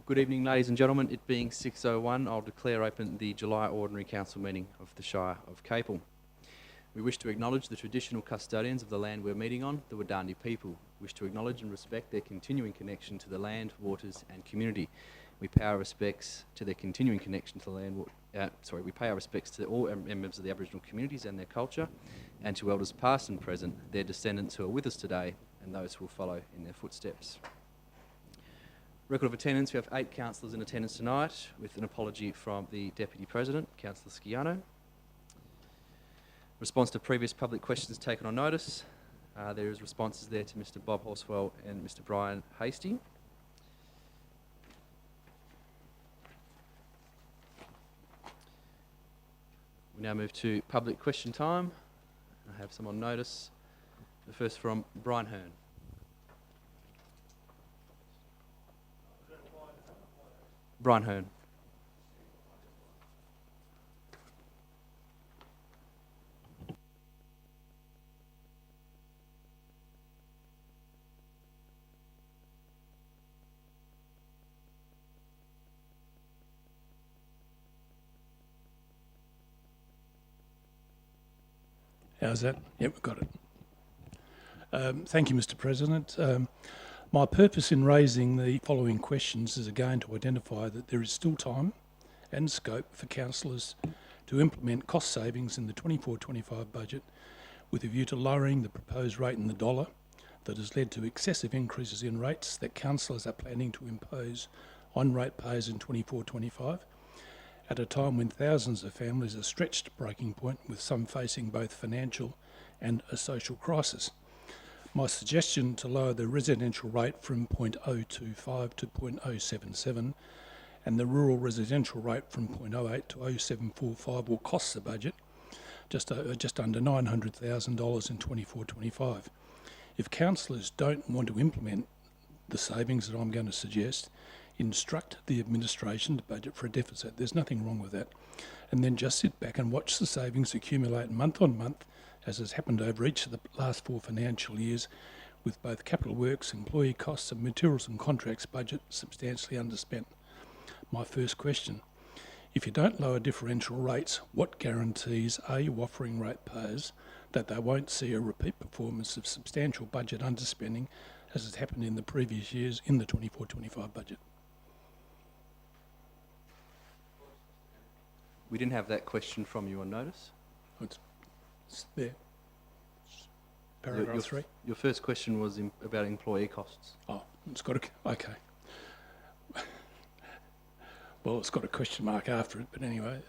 Good evening, ladies and gentlemen. It being 6:01, I'll declare open the July Ordinary Council meeting of the Shire of Capel. We wish to acknowledge the traditional custodians of the land we're meeting on, the Wadandi people. We wish to acknowledge and respect their continuing connection to the land, waters and community. We pay our respects to their continuing connection to the land. We pay our respects to all members of the Aboriginal communities and their culture, and to elders past and present, their descendants who are with us today, and those who will follow in their footsteps. Record of attendance, we have 8 councillors in attendance tonight, with an apology from the Deputy President, Councillor Sciano. Response to previous public questions taken on notice. There is responses there to Mr Bob Horswell and Mr Brian Hasty. We now move to public question time. I have some on notice. The first from Brian Hearn. Brian Hearn. How's that? Yep, we've got it. Thank you, Mr President. My purpose in raising the following questions is again to identify that there is still time and scope for councillors to implement cost savings in the 24-25 budget with a view to lowering the proposed rate in the dollar that has led to excessive increases in rates that councillors are planning to impose on ratepayers in 24-25 at a time when thousands of families are stretched to breaking point, with some facing both financial and a social crisis. My suggestion to lower the residential rate from 0.025 to 0.077 and the rural residential rate from 0.08 to 0.0745 will cost the budget just under $900,000 in 24-25. If councillors don't want to implement the savings that I'm going to suggest, instruct the administration to budget for a deficit. There's nothing wrong with that. And then just sit back and watch the savings accumulate month on month, as has happened over each of the last 4 financial years, with both capital works, employee costs and materials and contracts budget substantially underspent. My first question: if you don't lower differential rates, what guarantees are you offering ratepayers that they won't see a repeat performance of substantial budget underspending as has happened in the previous years in the 24-25 budget? We didn't have that question from you on notice. It's there. Paragraph 3. Your first question was about employee costs. Oh, it's got a... Okay. Well, it's got a question mark after it, but anyway,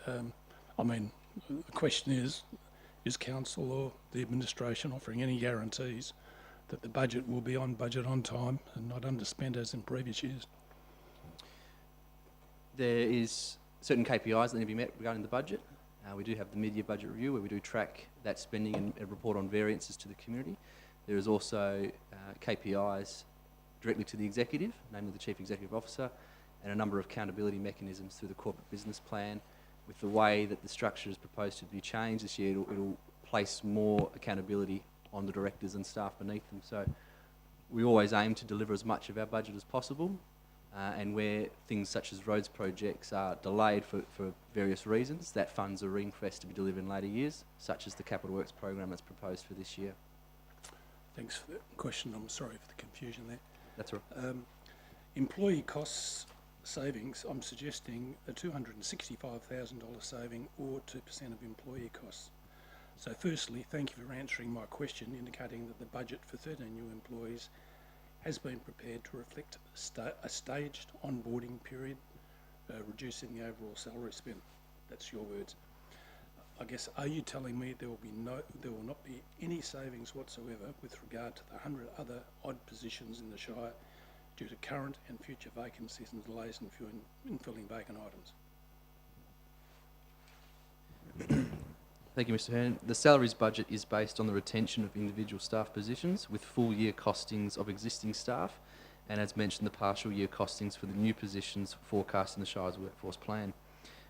I mean, the question is council or the administration offering any guarantees that the budget will be on budget on time and not underspent as in previous years? There is certain KPIs that need to be met regarding the budget. We do have the mid-year budget review where we do track that spending and report on variances to the community. There is also KPIs directly to the executive, namely the Chief Executive Officer, and a number of accountability mechanisms through the corporate business plan. With the way that the structure is proposed to be changed this year, it'll place more accountability on the directors and staff beneath them. So we always aim to deliver as much of our budget as possible. And where things such as roads projects are delayed for various reasons, that funds are ring-fenced to be delivered in later years, such as the capital works program that's proposed for this year. Thanks for the question. I'm sorry for the confusion there. That's all right. Employee costs savings, I'm suggesting a $265,000 saving or 2% of employee costs. So firstly, thank you for answering my question, indicating that the budget for 13 new employees has been prepared to reflect a staged onboarding period, reducing the overall salary spend. That's your words. I guess, are you telling me there will not be any savings whatsoever with regard to the 100 other odd positions in the Shire due to current and future vacancies and delays in filling vacant items? Thank you, Mr Hearn. The salaries budget is based on the retention of individual staff positions with full year costings of existing staff, and as mentioned, the partial year costings for the new positions forecast in the Shire's workforce plan.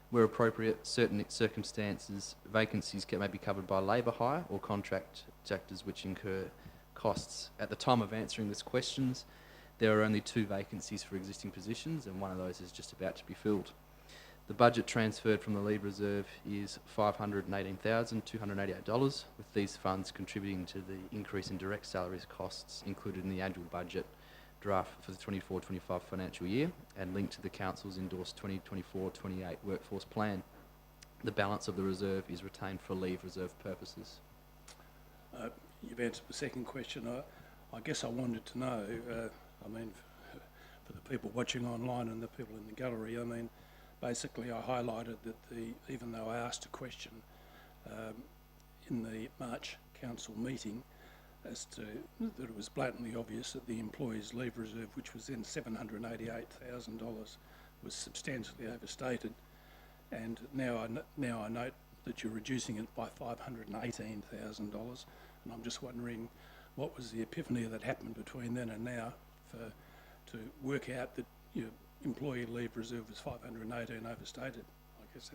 Where appropriate, certain circumstances, vacancies may be covered by labour hire or contractors which incur costs. At the time of answering these questions, There are only 2 vacancies for existing positions, and one of those is just about to be filled. The budget transferred from the leave reserve is $518,288, with these funds contributing to the increase in direct salaries costs included in the annual budget draft for the 24-25 financial year and linked to the Council's endorsed 2024-28 workforce plan. The balance of the reserve is retained for leave reserve purposes. You've answered the second question. I guess I wanted to know, for the people watching online and the people in the gallery, basically I highlighted that even though I asked a question in the March Council meeting as to that it was blatantly obvious that the employees' leave reserve, which was then $788,000, was substantially overstated, and now I note that you're reducing it by $518,000, and I'm just wondering what was the epiphany that happened between then and now to work out that your employee leave reserve was 518 overstated. I guess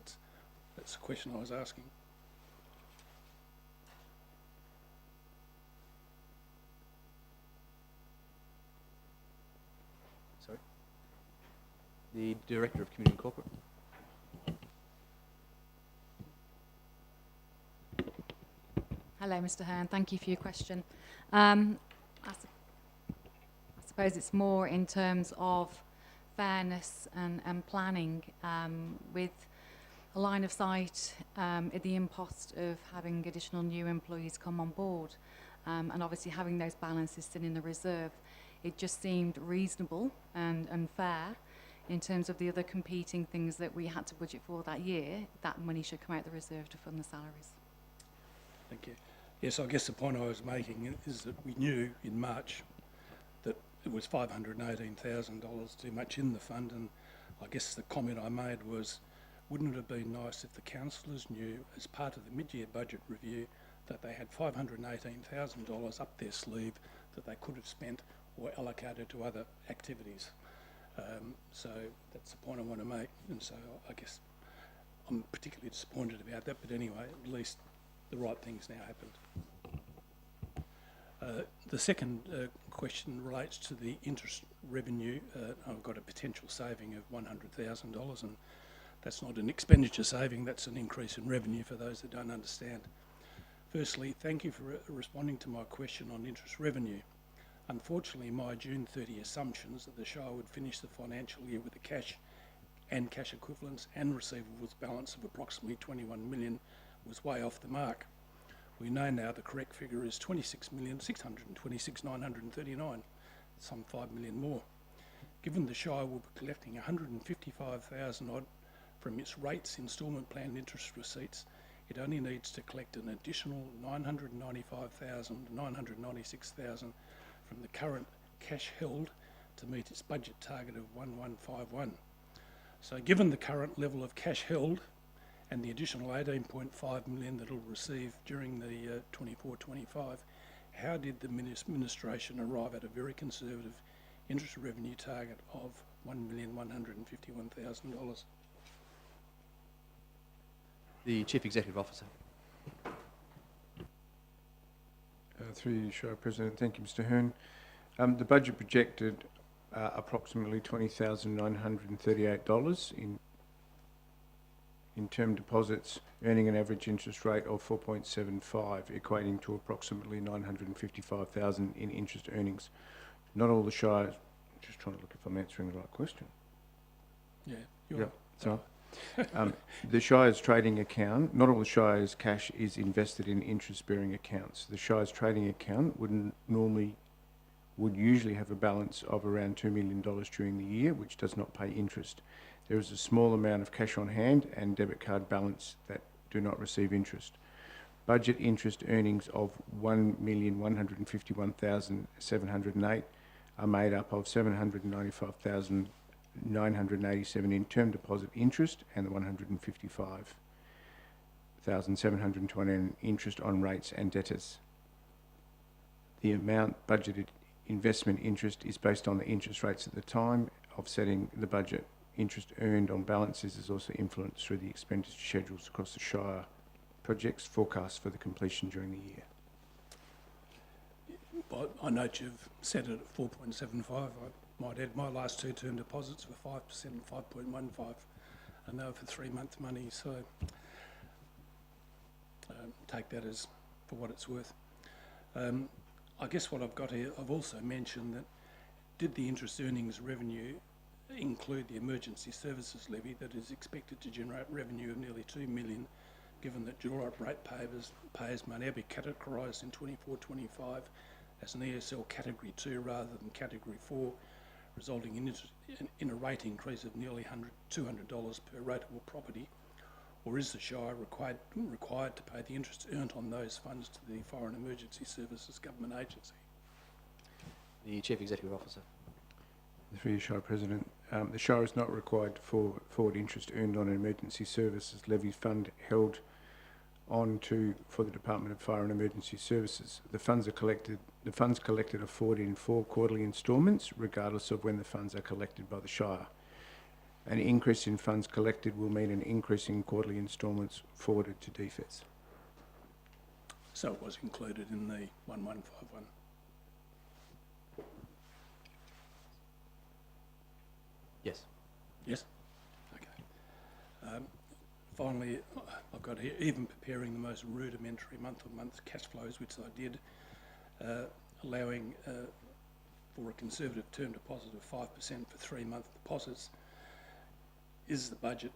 that's the question I was asking. Sorry? The Director of Community and Corporate. Hello, Mr. Hearn. Thank you for your question. I suppose it's more in terms of fairness and planning with a line of sight at the impost of having additional new employees come on board and obviously having those balances sit in the reserve. It just seemed reasonable and fair in terms of the other competing things that we had to budget for that year. That money should come out of the reserve to fund the salaries. Thank you. Yes, I guess the point I was making is that we knew in March that it was $518,000 too much in the fund, and I guess the comment I made was, wouldn't it have been nice if the councillors knew as part of the mid-year budget review that they had $518,000 up their sleeve that they could have spent or allocated to other activities. So that's the point I want to make, and so I guess I'm particularly disappointed about that, but anyway, at least the right things now happened. The second question relates to the interest revenue. I've got a potential saving of $100,000, and that's not an expenditure saving, that's an increase in revenue for those that don't understand. Firstly, thank you for responding to my question on interest revenue. Unfortunately, my June 30 assumptions that the Shire would finish the financial year with a cash equivalents and receivables balance of approximately 21 million was way off the mark. We know now the correct figure is 26,626,939, some 5 million more. Given the Shire will be collecting 155,000 odd from its rates instalment plan interest receipts, it only needs to collect an additional 995,000, 996,000 from the current cash held to meet its budget target of 1151. So given the current level of cash held and the additional 18.5 million that it'll receive during the 24-25, how did the administration arrive at a very conservative interest revenue target of $1,151,000? The Chief Executive Officer. Through you, Shire President. Thank you, Mr. Hearn. The budget projected approximately $20,938 in term deposits, earning an average interest rate of 4.75, equating to approximately $955,000 in interest earnings. Not all the Shires, just trying to look if I'm answering the right question. Yeah, you're right. So, the Shire's trading account, not all the Shire's cash is invested in interest-bearing accounts. The Shire's trading account would usually have a balance of around $2 million during the year, which does not pay interest. There is a small amount of cash on hand and debit card balance that do not receive interest. Budget interest earnings of $1,151,708 are made up of $795,987 in term deposit interest and the $155,720 in interest on rates and debtors. The amount budgeted investment interest is based on the interest rates at the time of setting the budget. Interest earned on balances is also influenced through the expenditure schedules across the Shire projects forecast for the completion during the year. I note you've set it at 4.75. I might add my last two term deposits were 5% and 5.15, and they were for 3-month money, so take that as for what it's worth. I guess what I've got here, I've also mentioned that did the interest earnings revenue include the emergency services levy that is expected to generate revenue of nearly $2 million, given that dual rate payers may now be categorised in 24-25 as an ESL Category 2 rather than Category 4, resulting in a rate increase of nearly $200 per rateable property? Or is the Shire required to pay the interest earned on those funds to the Foreign Emergency Services Government Agency? The Chief Executive Officer. Through you, Shire President, the Shire is not required to forward interest earned on an emergency services levy fund held on for the Department of Fire and Emergency Services. The funds collected are forwarded in 4 quarterly instalments, regardless of when the funds are collected by the Shire. An increase in funds collected will mean an increase in quarterly instalments forwarded to DFES. So it was included in the 1151. Yes. Yes? Okay. Finally, I've got here, even preparing the most rudimentary month-on-month cash flows, which I did, allowing for a conservative term deposit of 5% for 3-month deposits, is the budget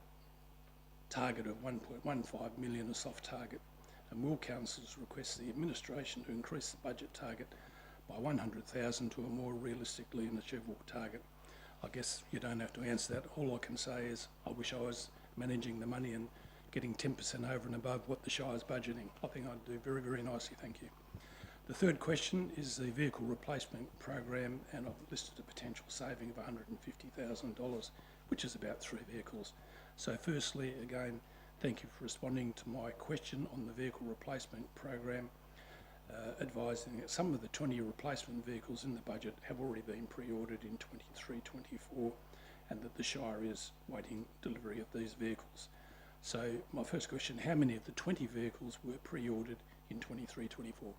target of 1.15 million a soft target? And will councils request the administration to increase the budget target by 100,000 to a more realistically and achievable target? I guess you don't have to answer that. All I can say is I wish I was managing the money and getting 10% over and above what the Shire's budgeting. I think I'd do very, very nicely, thank you. The third question is the vehicle replacement program, and I've listed a potential saving of $150,000, which is about 3 vehicles. So firstly, again, thank you for responding to my question on the vehicle replacement program, advising that some of the 20 replacement vehicles in the budget have already been pre-ordered in 23-24, and that the Shire is waiting delivery of these vehicles. So my first question, how many of the 20 vehicles were pre-ordered in 23-24?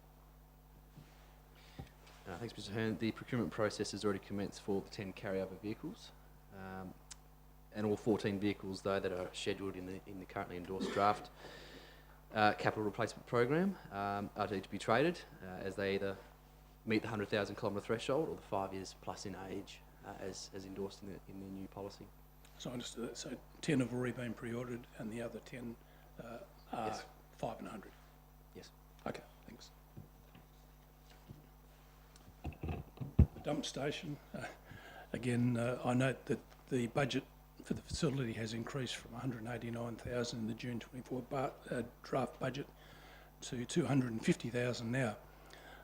Thanks, Mr. Hearn. The procurement process has already commenced for the 10 carryover vehicles, and all 14 vehicles, though, that are scheduled in the currently endorsed draft capital replacement program are to be traded as they either meet the 100,000 kilometre threshold or the 5 years plus in age, as endorsed in the new policy. So I understood that. So 10 have already been pre-ordered, and the other 10 are Yes. 5 and 100. Yes. Okay, thanks. Dump station. Again, I note that the budget for the facility has increased from 189,000 in the June 24 draft budget to 250,000 now.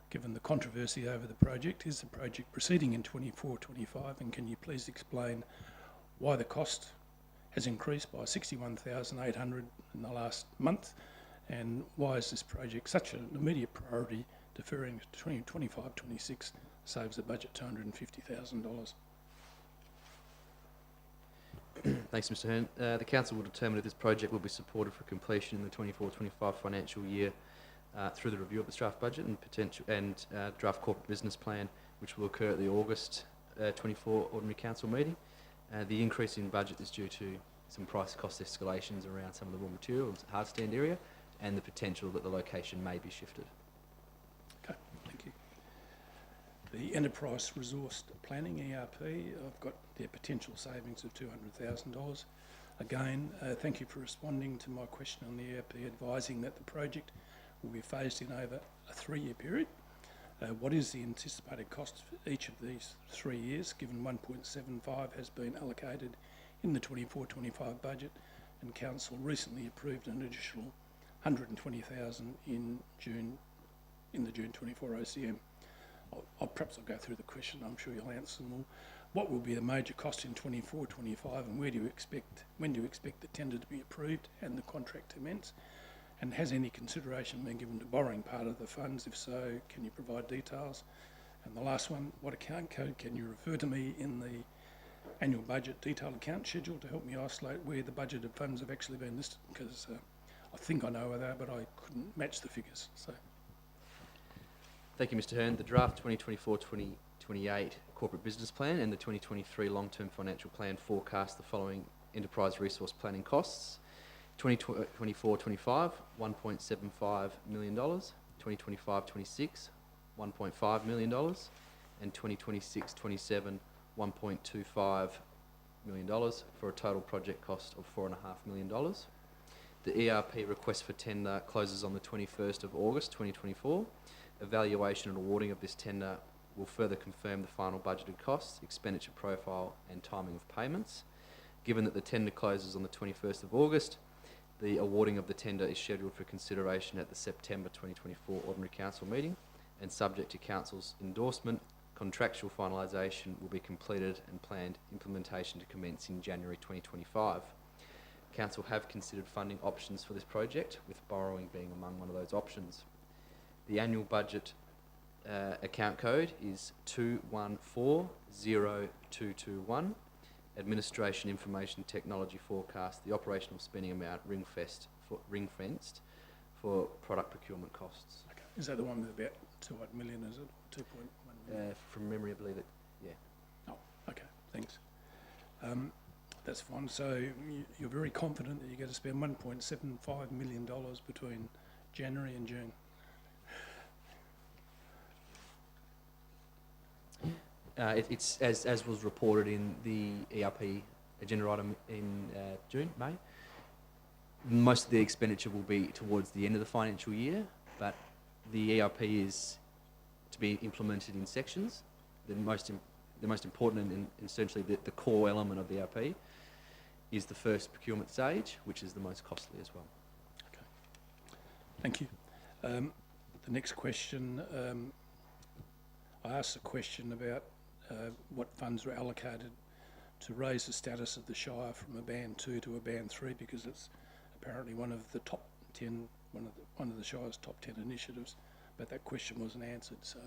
Given the controversy over the project, is the project proceeding in 24-25, and can you please explain why the cost has increased by 61,800 in the last month, and why is this project such an immediate priority? Deferring to 2025-26 saves the budget $250,000. Thanks, Mr. Hearn. The Council will determine if this project will be supported for completion in the 24-25 financial year through the review of the draft budget and draft corporate business plan, which will occur at the August 24 Ordinary Council meeting. The increase in budget is due to some price cost escalations around some of the raw materials, hard stand area, and the potential that the location may be shifted. Okay, thank you. The Enterprise Resource Planning, ERP, I've got their potential savings of $200,000. Again, thank you for responding to my question on the ERP, advising that the project will be phased in over a 3-year period. What is the anticipated cost for each of these 3 years, given 1.75 has been allocated in the 24-25 budget, and Council recently approved an additional 120,000 in the June 24 OCM. Perhaps I'll go through the question, I'm sure you'll answer them all. What will be the major cost in 24-25, and when do you expect the tender to be approved and the contract to commence? And has any consideration been given to borrowing part of the funds? If so, can you provide details? And the last one, what account code can you refer to me in the annual budget detailed account schedule to help me isolate where the budgeted funds have actually been listed? Because I think I know where they are, but I couldn't match the figures. So, Thank you, Mr Hearn. The draft 2024-2028 Corporate Business Plan and the 2023 Long-Term Financial Plan forecast the following enterprise resource planning costs. 2024-25, $1.75 million. 2025-26, $1.5 million. And 2026-27, $1.25 million for a total project cost of $4.5 million. The ERP request for tender closes on the 21st of August 2024. Evaluation and awarding of this tender will further confirm the final budgeted costs, expenditure profile and timing of payments. Given that the tender closes on the 21st of August, the awarding of the tender is scheduled for consideration at the September 2024 Ordinary Council meeting, and subject to Council's endorsement, contractual finalisation will be completed and planned implementation to commence in January 2025. Council have considered funding options for this project, with borrowing being among one of those options. The annual budget account code is 21402221. Administration Information Technology forecast, the operational spending amount ring-fenced for product procurement costs. Okay. Is that the one with about 2 million, is it? 2.1 million? From memory, I believe it, yeah. Oh, okay, thanks. That's fine. So you're very confident that you're going to spend $1.75 million between January and June? It's as was reported in the ERP agenda item in May. Most of the expenditure will be towards the end of the financial year, but the ERP is to be implemented in sections. The most important and essentially the core element of the ERP is the first procurement stage, which is the most costly as well. Okay, thank you. The next question, I asked a question about what funds were allocated to raise the status of the Shire from a Band 2 to a Band 3, because it's apparently one of the top 10, one of the Shire's top 10 initiatives, but that question wasn't answered. So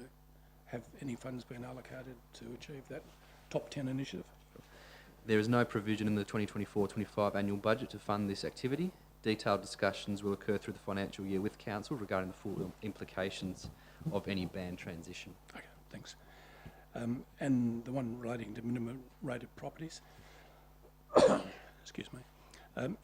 have any funds been allocated to achieve that top 10 initiative? There is no provision in the 2024-25 annual budget to fund this activity. Detailed discussions will occur through the financial year with Council regarding the full implications of any band transition. Okay, thanks. And the one relating to minimum rated properties, excuse me.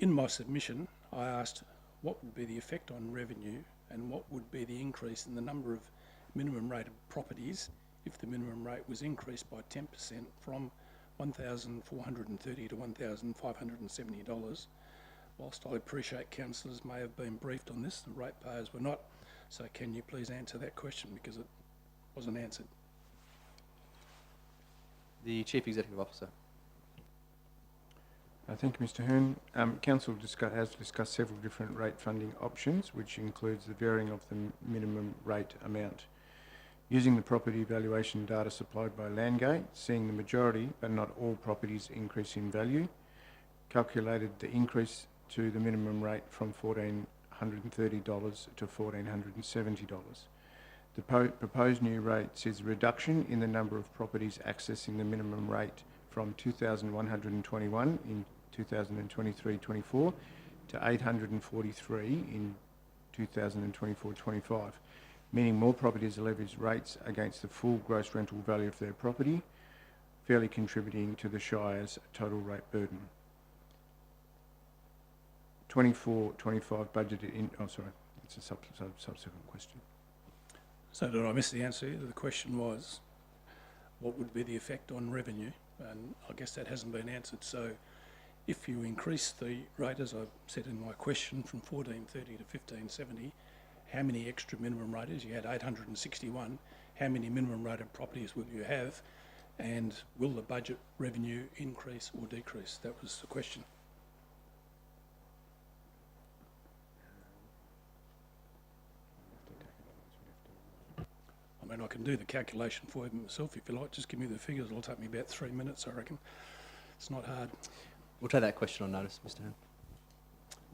In my submission, I asked what would be the effect on revenue and what would be the increase in the number of minimum rated properties if the minimum rate was increased by 10% from $1,430 to $1,570. Whilst I appreciate councillors may have been briefed on this, the ratepayers were not. So can you please answer that question, because it wasn't answered? The Chief Executive Officer. Thank you, Mr Hearn. Council has discussed several different rate funding options, which includes the varying of the minimum rate amount. Using the property valuation data supplied by Landgate, seeing the majority but not all properties increase in value, calculated the increase to the minimum rate from $1,430 to $1,470. The proposed new rate sees a reduction in the number of properties accessing the minimum rate from 2,121 in 2023-24 to 843 in 2024-25, meaning more properties are levied rates against the full gross rental value of their property, fairly contributing to the Shire's total rate burden. 24-25 budgeted in... Oh, sorry, it's a subsequent question. So did I miss the answer? The question was, what would be the effect on revenue? And I guess that hasn't been answered. So if you increase the rate, as I said in my question, from 1430 to 1570, how many extra minimum raters? You had 861. How many minimum rated properties will you have? And will the budget revenue increase or decrease? That was the question. I mean, I can do the calculation for you myself if you like. Just give me the figures. It'll take me about 3 minutes, I reckon. It's not hard. We'll take that question on notice, Mr Hearn.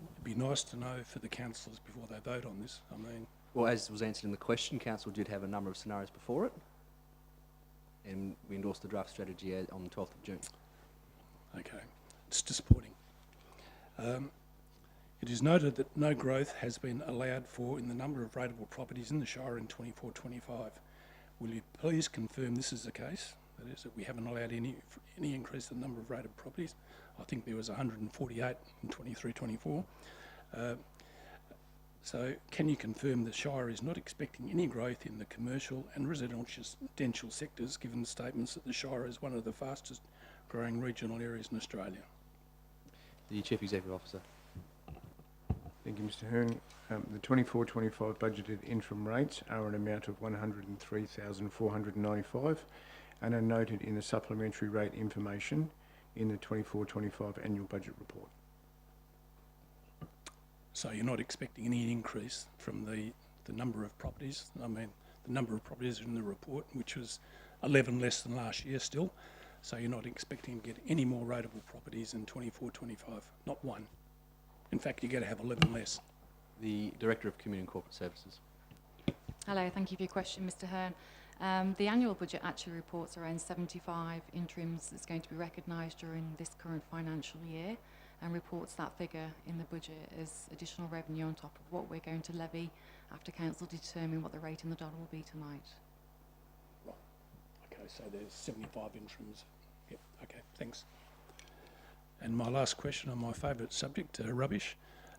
It'd be nice to know for the councillors before they vote on this. I mean... Well, as was answered in the question, Council did have a number of scenarios before it, and we endorsed the draft strategy on the 12th of June. Okay. It's disappointing. It is noted that no growth has been allowed for in the number of rateable properties in the Shire in 24-25. Will you please confirm this is the case? That is, that we haven't allowed any increase in the number of rated properties. I think there was 148 in 23-24. So can you confirm the Shire is not expecting any growth in the commercial and residential sectors, given the statements that the Shire is one of the fastest growing regional areas in Australia? The Chief Executive Officer. Thank you, Mr Hearn. The 24-25 budgeted interim rates are an amount of 103,495 and are noted in the supplementary rate information in the 24-25 annual budget report. So you're not expecting any increase from the number of properties? I mean, the number of properties in the report, which was 11 less than last year still. So you're not expecting to get any more rateable properties in 24-25, not one. In fact, you're going to have 11 less. The Director of Community and Corporate Services. Hello, thank you for your question, Mr Hearn. The annual budget actually reports around 75 interims that's going to be recognised during this current financial year, and reports that figure in the budget as additional revenue on top of what we're going to levy after Council determine what the rate in the dollar will be tonight. Right. Okay, so there's 75 interims. Yep, okay, thanks. And my last question on my favourite subject, rubbish.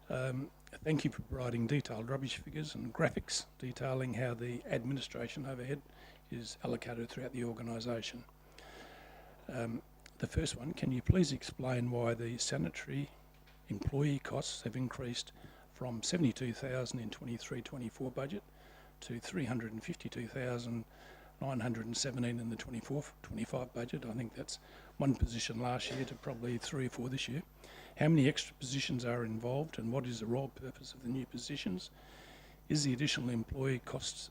Thank you for providing detailed rubbish figures and graphics detailing how the administration overhead is allocated throughout the organisation. The first one, can you please explain why the sanitary employee costs have increased from 72,000 in 23-24 budget to 352,917 in the 24-25 budget? I think that's one position last year to probably 3 or 4 this year. How many extra positions are involved, and what is the role purpose of the new positions? Is the additional employee costs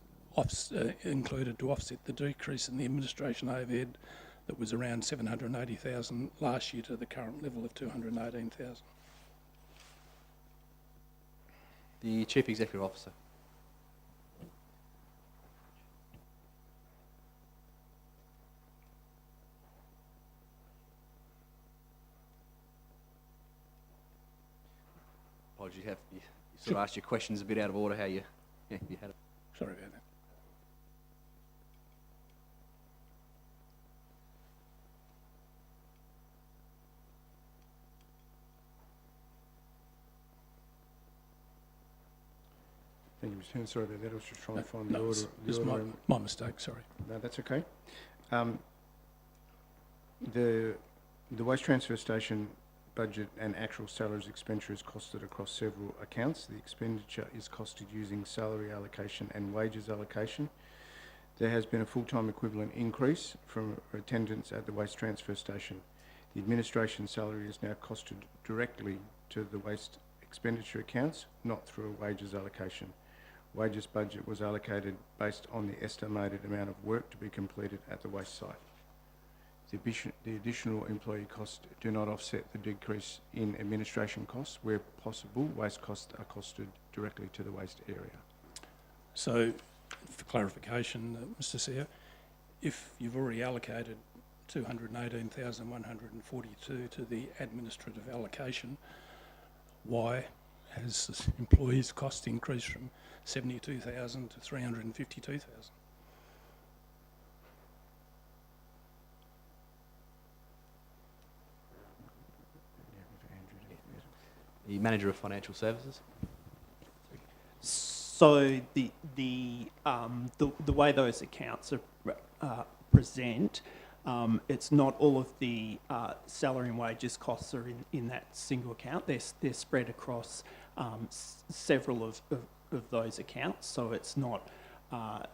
included to offset the decrease in the administration overhead that was around 780,000 last year to the current level of 218,000? The Chief Executive Officer. Apologies, you sort of asked your questions a bit out of order, how you had it. Sorry about that. Thank you, Mr Hearn. Sorry about that. I was just trying to find the No, order. it's my mistake, sorry. No, that's okay. The waste transfer station budget and actual salaries expenditure is costed across several accounts. The expenditure is costed using salary allocation and wages allocation. There has been a full-time equivalent increase from attendance at the waste transfer station. The administration salary is now costed directly to the waste expenditure accounts, not through a wages allocation. Wages budget was allocated based on the estimated amount of work to be completed at the waste site. The additional employee costs do not offset the decrease in administration costs. Where possible, waste costs are costed directly to the waste area. So, for clarification, Mr Sear, if you've already allocated 218,142 to the administrative allocation, why has the employees' cost increased from 72,000 to 352,000? The Manager of Financial Services. So the way those accounts are present, it's not all of the salary and wages costs are in that single account. They're spread across several of those accounts. So it's not a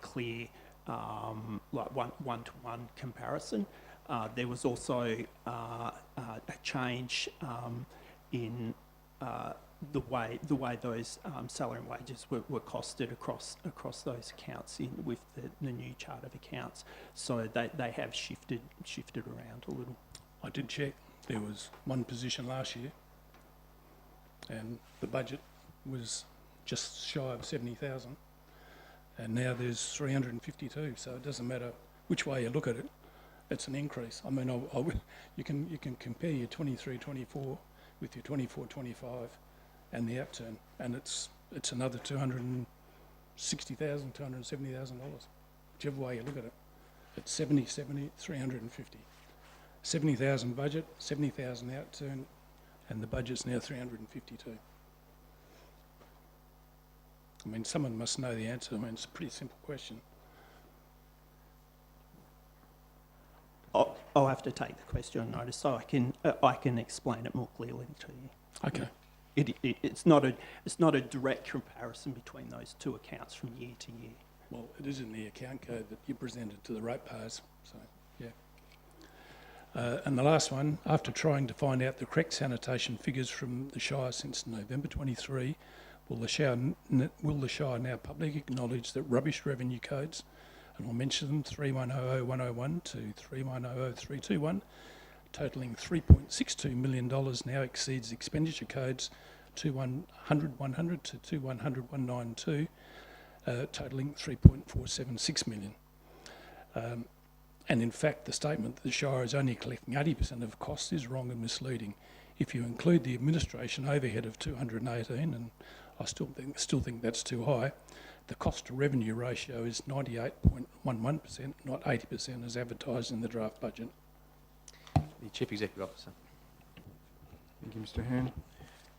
clear like one-to-one comparison. There was also a change in the way those salary and wages were costed across those accounts with the new chart of accounts. So they have shifted around a little. I did check. There was one position last year, and the budget was just shy of 70,000, and now there's 352. So it doesn't matter which way you look at it, it's an increase. I mean, you can compare your 23-24 with your 24-25, and the outturn, and it's another $260,000, $270,000, whichever way you look at it. It's 70, 350. 70,000 budget, 70,000 outturn, and the budget's now 352. I mean, someone must know the answer. I mean, it's a pretty simple question. I'll have to take the question on notice so I can explain it more clearly to you. Okay. It's not a direct comparison between those two accounts from year to year. Well, it is in the account code that you presented to the ratepayers, so, yeah. And the last one, after trying to find out the correct sanitation figures from the Shire since November 23, will the Shire now publicly acknowledge that rubbish revenue codes, and I'll mention them, 3100-101 to 3100-321, totalling $3.62 million now exceeds expenditure codes 2100-100 to 2100-192, totalling $3.476 million. And in fact, the statement that the Shire is only collecting 80% of costs is wrong and misleading. If you include the administration overhead of 218, and I still think that's too high, the cost to revenue ratio is 98.11%, not 80% as advertised in the draft budget. The Chief Executive Officer. Thank you, Mr. Hearn.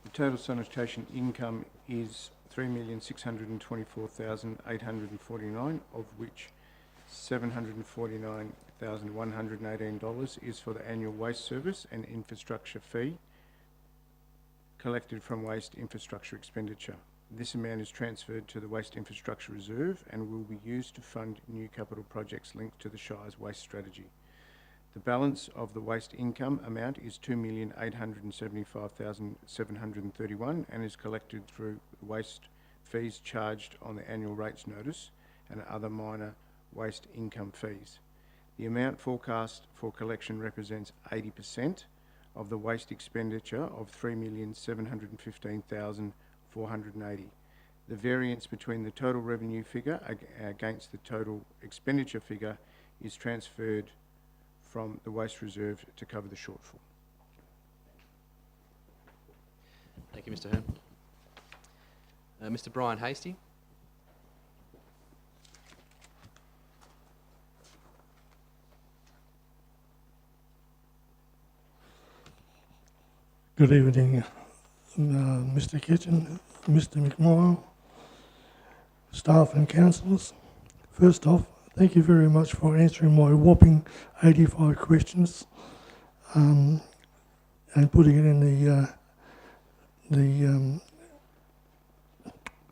The total sanitation income is $3,624,849, of which $749,118 is for the annual waste service and infrastructure fee collected from waste infrastructure expenditure. This amount is transferred to the Waste Infrastructure Reserve and will be used to fund new capital projects linked to the Shire's waste strategy. The balance of the waste income amount is $2,875,731 and is collected through waste fees charged on the annual rates notice and other minor waste income fees. The amount forecast for collection represents 80% of the waste expenditure of $3,715,480. The variance between the total revenue figure against the total expenditure figure is transferred from the waste reserve to cover the shortfall. Thank you, Mr. Hearn. Mr. Brian Hastie. Good evening, Mr. Kitchen, Mr. McMorrow, staff and councillors. First off, thank you very much for answering my whopping 85 questions and putting it in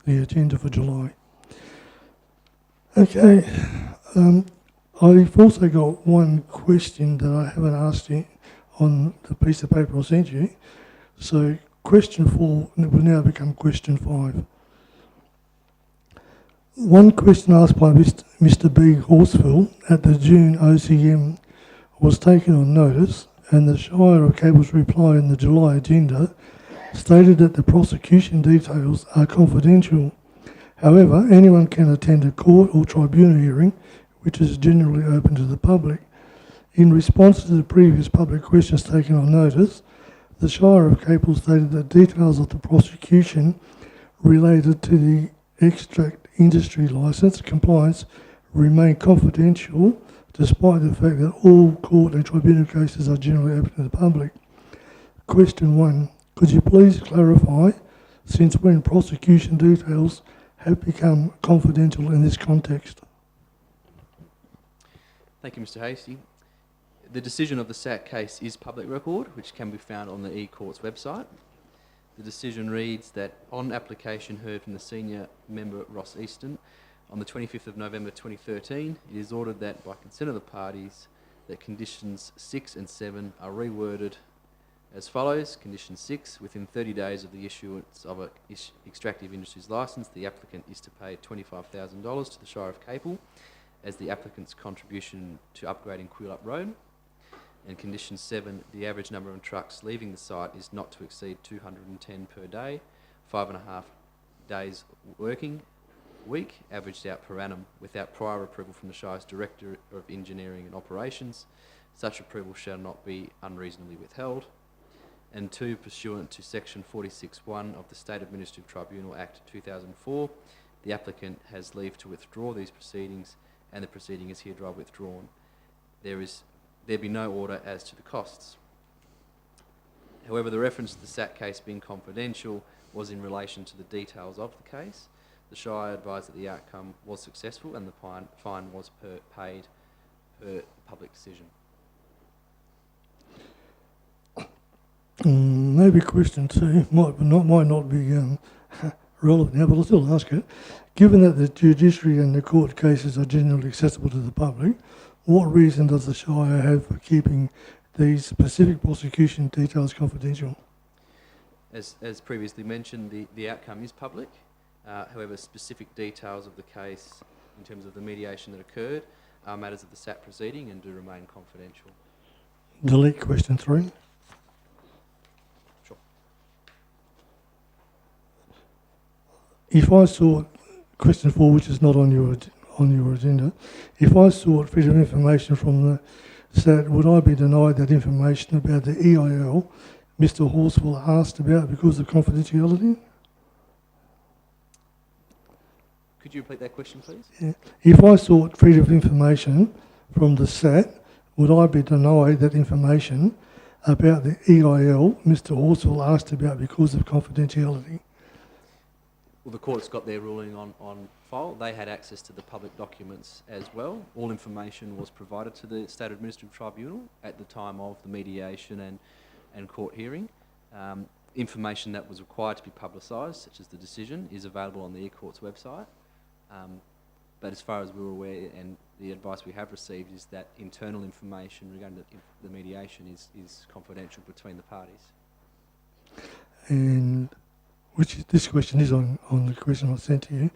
the agenda for July. Okay, I've also got one question that I haven't asked you on the piece of paper I sent you. So question 4 will now become question 5. One question asked by Mr. B. Horsfield at the June OCM was taken on notice, and the Shire of Capel's reply in the July agenda stated that the prosecution details are confidential. However, anyone can attend a court or tribunal hearing, which is generally open to the public. In response to the previous public questions taken on notice, the Shire of Capel stated that details of the prosecution related to the extract industry licence compliance remain confidential, despite the fact that all court and tribunal cases are generally open to the public. Question 1. Could you please clarify since when prosecution details have become confidential in this context? Thank you, Mr. Hastie. The decision of the SAC case is public record, which can be found on the e-Courts website. The decision reads that on application heard from the senior member Ross Easton on the 25th of November 2013, it is ordered that by consent of the parties that conditions 6 and 7 are reworded as follows. Condition 6, within 30 days of the issuance of an extractive industries licence, the applicant is to pay $25,000 to the Shire of Capel as the applicant's contribution to upgrading Quillup Road. And condition 7, the average number of trucks leaving the site is not to exceed 210 per day, 5.5 days working week, averaged out per annum, without prior approval from the Shire's Director of Engineering and Operations. Such approval shall not be unreasonably withheld. and 2, pursuant to Section 46(1) of the State Administrative Tribunal Act 2004, the applicant has leave to withdraw these proceedings, and the proceeding is hereby withdrawn. There be no order as to the costs. However, the reference to the SAT case being confidential was in relation to the details of the case. The Shire advised that the outcome was successful and the fine was paid per public decision. Maybe question 2 might not be relevant now, but I'll still ask it. Given that the judiciary and the court cases are generally accessible to the public, what reason does the Shire have for keeping these specific prosecution details confidential? As previously mentioned, the outcome is public. However, specific details of the case in terms of the mediation that occurred are matters of the SAT proceeding and do remain confidential. Delete question 3. Sure. If I saw question 4, which is not on your agenda, if I sought freedom of information from the SAT, would I be denied that information about the EIL Mr. Horsfall asked about because of confidentiality? Could you repeat that question, please? Yeah. If I sought freedom of information from the SAT, would I be denied that information about the EIL Mr. Horsfall asked about because of confidentiality? Well, the court's got their ruling on file. They had access to the public documents as well. All information was provided to the State Administrative Tribunal at the time of the mediation and court hearing. Information that was required to be publicised, such as the decision, is available on the e-court's website. But as far as we're aware, and the advice we have received, is that internal information regarding the mediation is confidential between the parties. And this question is on the question I sent to you.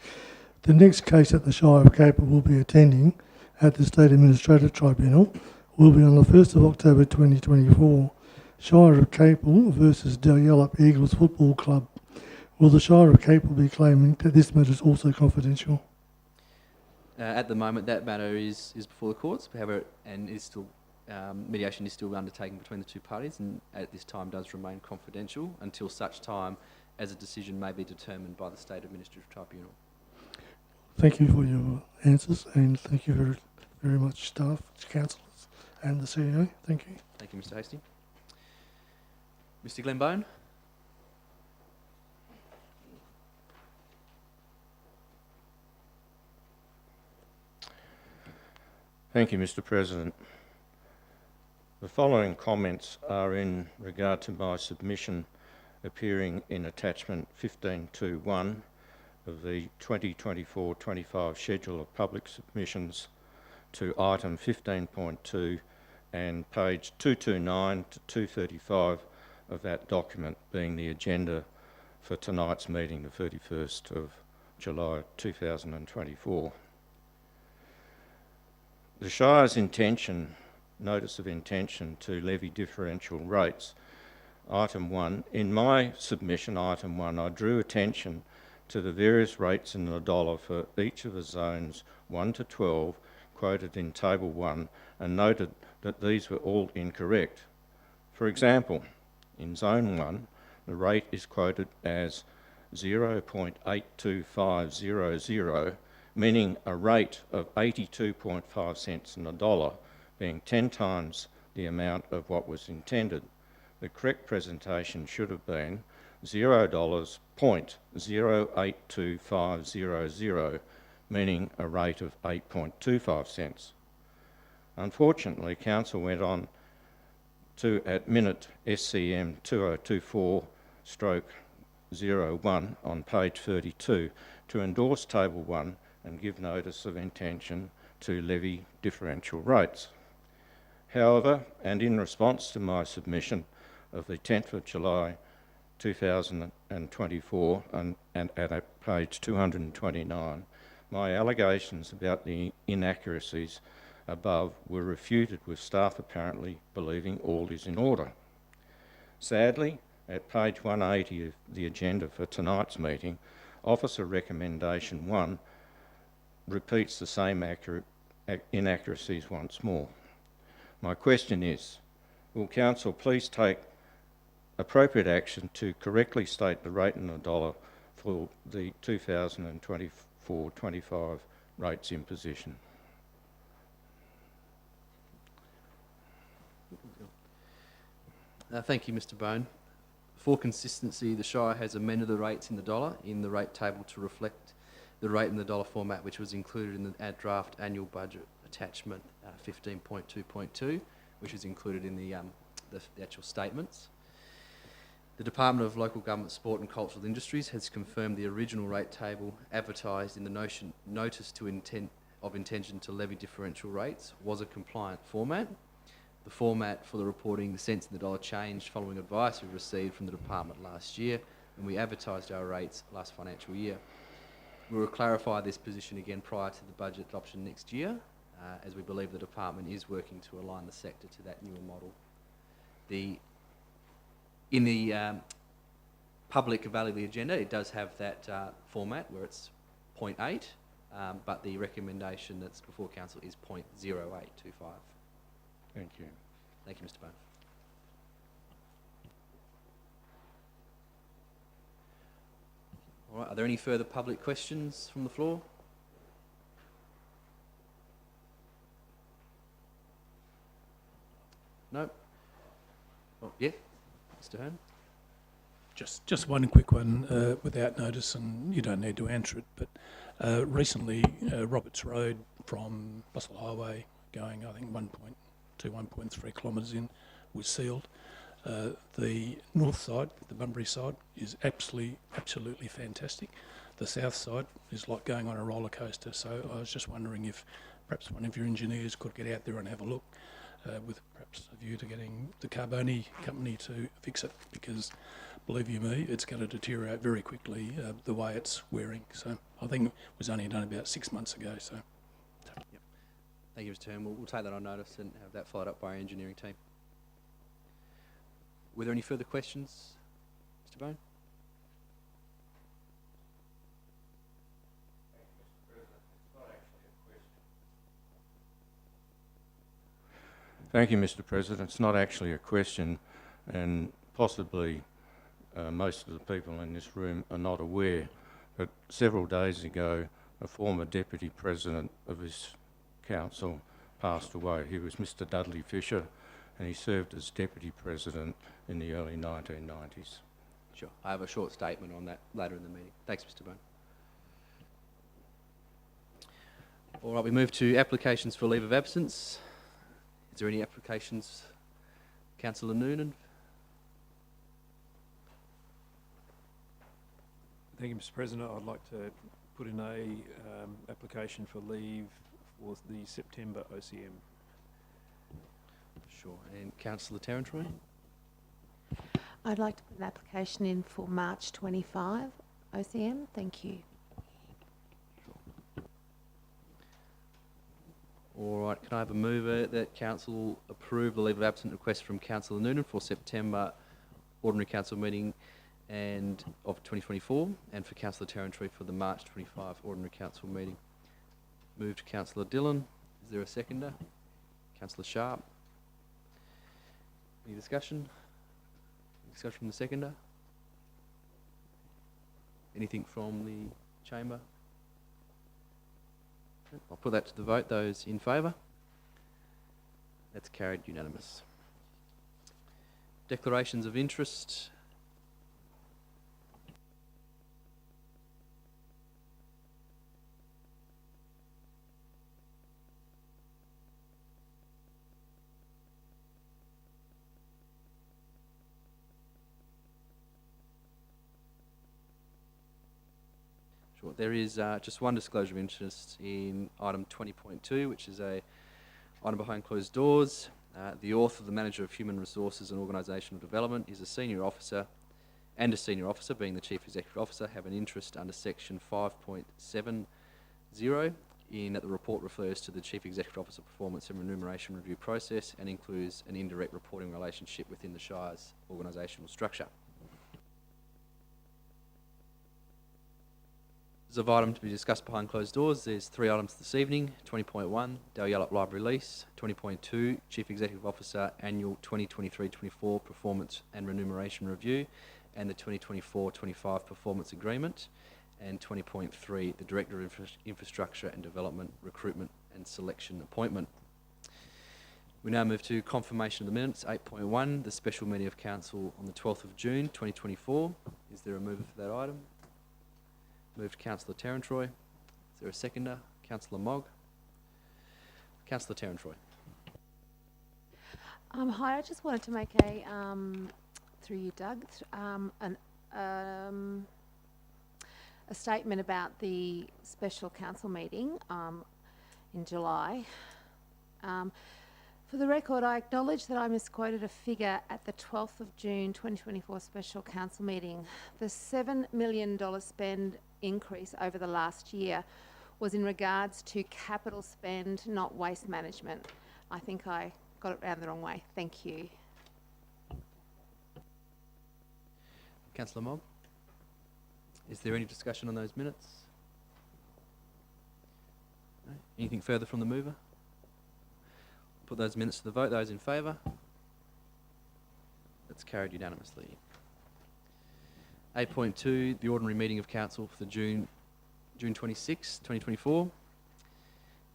The next case that the Shire of Capel will be attending at the State Administrative Tribunal will be on the 1st of October 2024. Shire of Capel versus Dalyellup Eagles Football Club. Will the Shire of Capel be claiming that this matter is also confidential? At the moment, that matter is before the courts, however, and is still mediation is still undertaken between the two parties, and at this time does remain confidential until such time as a decision may be determined by the State Administrative Tribunal. Thank you for your answers, and thank you very, very much, staff, councillors, and the CEO. Thank you. Thank you, Mr. Hastie. Mr. Glenbone. Thank you, Mr. President. The following comments are in regard to my submission appearing in attachment 15.2.1 of the 2024-25 Schedule of Public Submissions to item 15.2 and page 229 to 235 of that document, being the agenda for tonight's meeting, the 31st of July 2024. The Shire's notice of intention to levy differential rates, item 1. In my submission, item 1, I drew attention to the various rates in the dollar for each of the zones 1 to 12 quoted in table 1 and noted that these were all incorrect. For example, in zone 1, the rate is quoted as 0.82500, meaning a rate of 82.5 cents in the dollar, being 10 times the amount of what was intended. The correct presentation should have been $0.082500, meaning a rate of 8.25 cents. Unfortunately, Council went on to, at minute SCM 2024/01 on page 32, to endorse table 1 and give notice of intention to levy differential rates. However, and in response to my submission of the 10th of July 2024 and at page 229, my allegations about the inaccuracies above were refuted, with staff apparently believing all is in order. Sadly, at page 180 of the agenda for tonight's meeting, Officer Recommendation 1 repeats the same inaccuracies once more. My question is, will Council please take appropriate action to correctly state the rate in the dollar for the 2024-25 rates imposition. Thank you, Mr. Bone. For consistency, the Shire has amended the rates in the dollar in the rate table to reflect the rate in the dollar format, which was included in the draft annual budget attachment 15.2.2, which is included in the actual statements. The Department of Local Government, Sport and Cultural Industries has confirmed the original rate table advertised in the notice of intention to levy differential rates was a compliant format. The format for the reporting the cents in the dollar changed following advice we received from the department last year when we advertised our rates last financial year. We will clarify this position again prior to the budget adoption next year, as we believe the department is working to align the sector to that newer model. In the public availability agenda, it does have that format where it's 0.8, but the recommendation that's before council is 0.0825. Thank you. Thank you, Mr. Bone. All right, are there any further public questions from the floor? No? Oh, yeah, Mr. Hearn. Just one quick one without notice, and you don't need to answer it, but recently Roberts Road from Russell Highway going, I think, 1.3 kilometres in was sealed. The north side, the Bunbury side, is absolutely fantastic. The south side is like going on a roller coaster. So I was just wondering if perhaps one of your engineers could get out there and have a look, with perhaps a view to getting the Carboni company to fix it, because believe you me, it's going to deteriorate very quickly the way it's wearing. So I think it was only done about 6 months ago. So. Yep. Thank you, Mr. Hearn. We'll take that on notice and have that followed up by our engineering team. Were there any further questions, Mr. Bone? Thank you, Mr. President. It's not actually a question, and possibly most of the people in this room are not aware, but several days ago, a former deputy president of this council passed away. He was Mr. Dudley Fisher, and he served as deputy president in the early 1990s. Sure. I have a short statement on that later in the meeting. Thanks, Mr. Bone. All right, we move to applications for leave of absence. Is there any applications? Councillor Noonan. Thank you, Mr. President. I'd like to put in a application for leave for the September OCM. Sure. And Councillor Terentry. I'd like to put an application in for March 25 OCM. Thank you. All right, can I have a mover that council approve the leave of absence request from Councillor Noonan for September ordinary council meeting and of 2024, and for Councillor Terentry for the March 25 ordinary council meeting? Moved Councillor Dillon. Is there a seconder? Councillor Sharp. Any discussion? Discussion from the seconder? Anything from the chamber? I'll put that to the vote. Those in favour? That's carried unanimous. Declarations of interest. Sure. There is just one disclosure of interest in item 20.2, which is a item behind closed doors. The author, the Manager of Human Resources and Organisational Development, is a senior officer, and a senior officer, being the Chief Executive Officer, have an interest under section 5.70 in that the report refers to the Chief Executive Officer performance and remuneration review process and includes an indirect reporting relationship within the Shire's organisational structure. of item to be discussed behind closed doors. There's 3 items this evening. 20.1, Dale Yallop Library lease. 20.2, Chief Executive Officer Annual 2023-24 Performance and Remuneration Review, and the 2024-25 Performance Agreement. And 20.3, the Director of Infrastructure and Development, Recruitment and Selection Appointment. We now move to confirmation of the minutes. 8.1, the special meeting of Council on the 12th of June 2024. Is there a mover for that item? Moved Councillor Terrantroy. Is there a seconder? Councillor Mogg. Councillor Terrantroy. Hi, I just wanted to make a, through you, Doug, a statement about the special council meeting in July. For the record, I acknowledge that I misquoted a figure at the 12th of June 2024 special council meeting. The $7 million spend increase over the last year was in regards to capital spend, not waste management. I think I got it round the wrong way. Thank you. Councillor Mogg. Is there any discussion on those minutes? No? Anything further from the mover? Put those minutes to the vote. Those in favour? That's carried unanimously. 8.2, the ordinary meeting of Council for the June 26, 2024.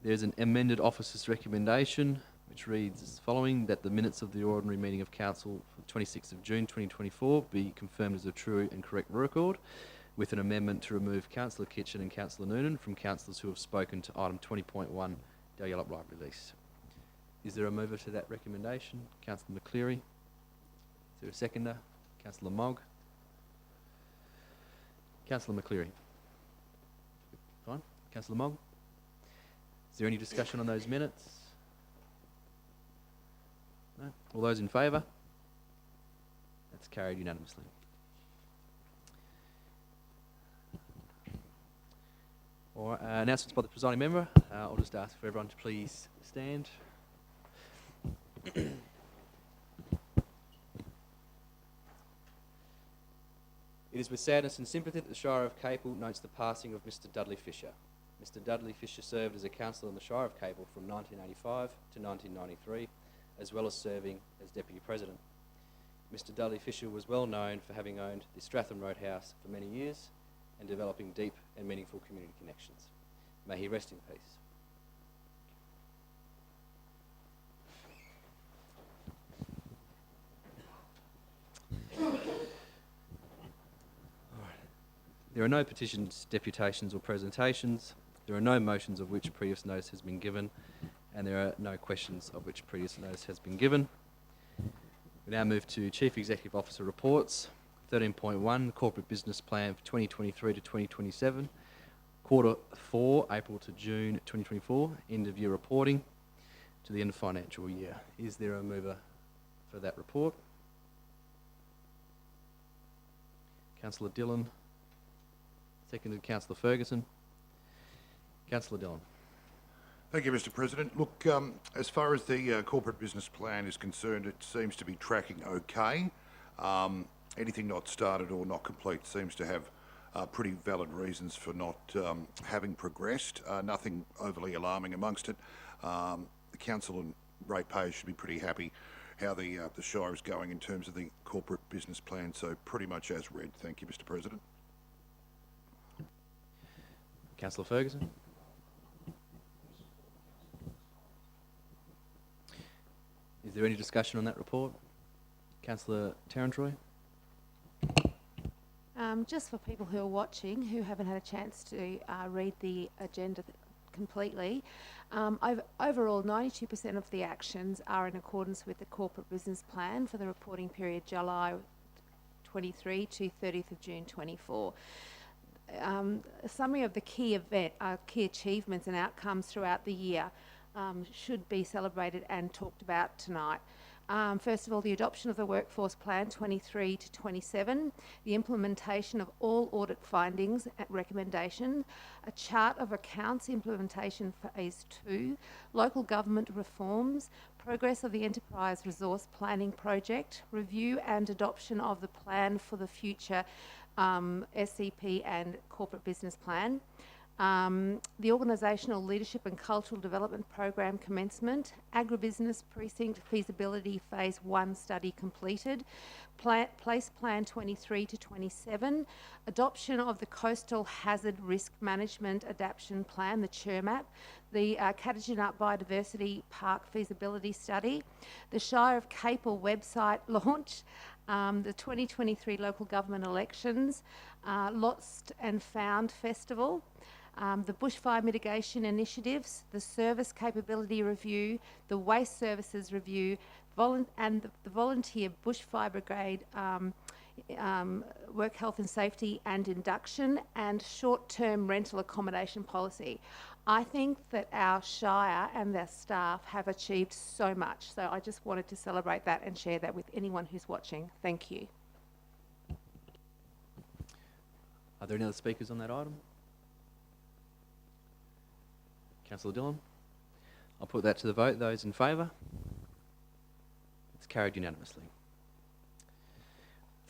There's an amended officer's recommendation which reads as following: that the minutes of the ordinary meeting of Council for 26th of June 2024 be confirmed as a true and correct record, with an amendment to remove Councillor Kitchen and Councillor Noonan from councillors who have spoken to item 20.1, Dale Yallop Library lease. Is there a mover to that recommendation? Councillor McCleary. Is there a seconder? Councillor Mogg. Councillor McCleary. Fine. Councillor Mogg. Is there any discussion on those minutes? No? All those in favour? That's carried unanimously. All right, announcements by the presiding member. I'll just ask for everyone to please stand. It is with sadness and sympathy that the Shire of Capel notes the passing of Mr. Dudley Fisher. Mr. Dudley Fisher served as a councillor in the Shire of Capel from 1985 to 1993, as well as serving as Deputy President. Mr. Dudley Fisher was well known for having owned the Stratham Roadhouse for many years and developing deep and meaningful community connections. May he rest in peace. There are no petitions, deputations or presentations. There are no motions of which previous notice has been given, and there are no questions of which previous notice has been given. We now move to Chief Executive Officer reports. 13.1, Corporate Business Plan for 2023 to 2027. Quarter 4, April to June 2024. End of year reporting to the end of financial year. Is there a mover for that report? Councillor Dillon. Seconded Councillor Ferguson. Councillor Dillon. Thank you, Mr. President. Look, as far as the corporate business plan is concerned, it seems to be tracking okay. Anything not started or not complete seems to have pretty valid reasons for not having progressed. Nothing overly alarming amongst it. The council and ratepayers should be pretty happy how the Shire is going in terms of the corporate business plan. So pretty much as read. Thank you, Mr. President. Councillor Ferguson. Is there any discussion on that report? Councillor Terrantroy. Just for people who are watching who haven't had a chance to read the agenda completely, overall 92% of the actions are in accordance with the corporate business plan for the reporting period July 23 to 30th of June 24. A summary of the key achievements and outcomes throughout the year should be celebrated and talked about tonight. First of all, the adoption of the Workforce Plan 23 to 27, the implementation of all audit findings and recommendations, a chart of accounts implementation phase 2, local government reforms, progress of the Enterprise Resource Planning Project, review and adoption of the plan for the future SCP and corporate business plan. The organisational leadership and cultural development program commencement, agribusiness precinct feasibility phase 1 study completed, place plan 23 to 27, adoption of the coastal hazard risk management adaptation plan, the CHIRMAP, the Catachunut Biodiversity Park feasibility study, the Shire of Capel website launch, the 2023 local government elections, Lost and Found Festival, the bushfire mitigation initiatives, the service capability review, the waste services review, and the volunteer bushfire brigade work health and safety and induction, and short-term rental accommodation policy. I think that our Shire and their staff have achieved so much, so I just wanted to celebrate that and share that with anyone who's watching. Thank you. Are there any other speakers on that item? Councillor Dillon? I'll put that to the vote. Those in favour? It's carried unanimously.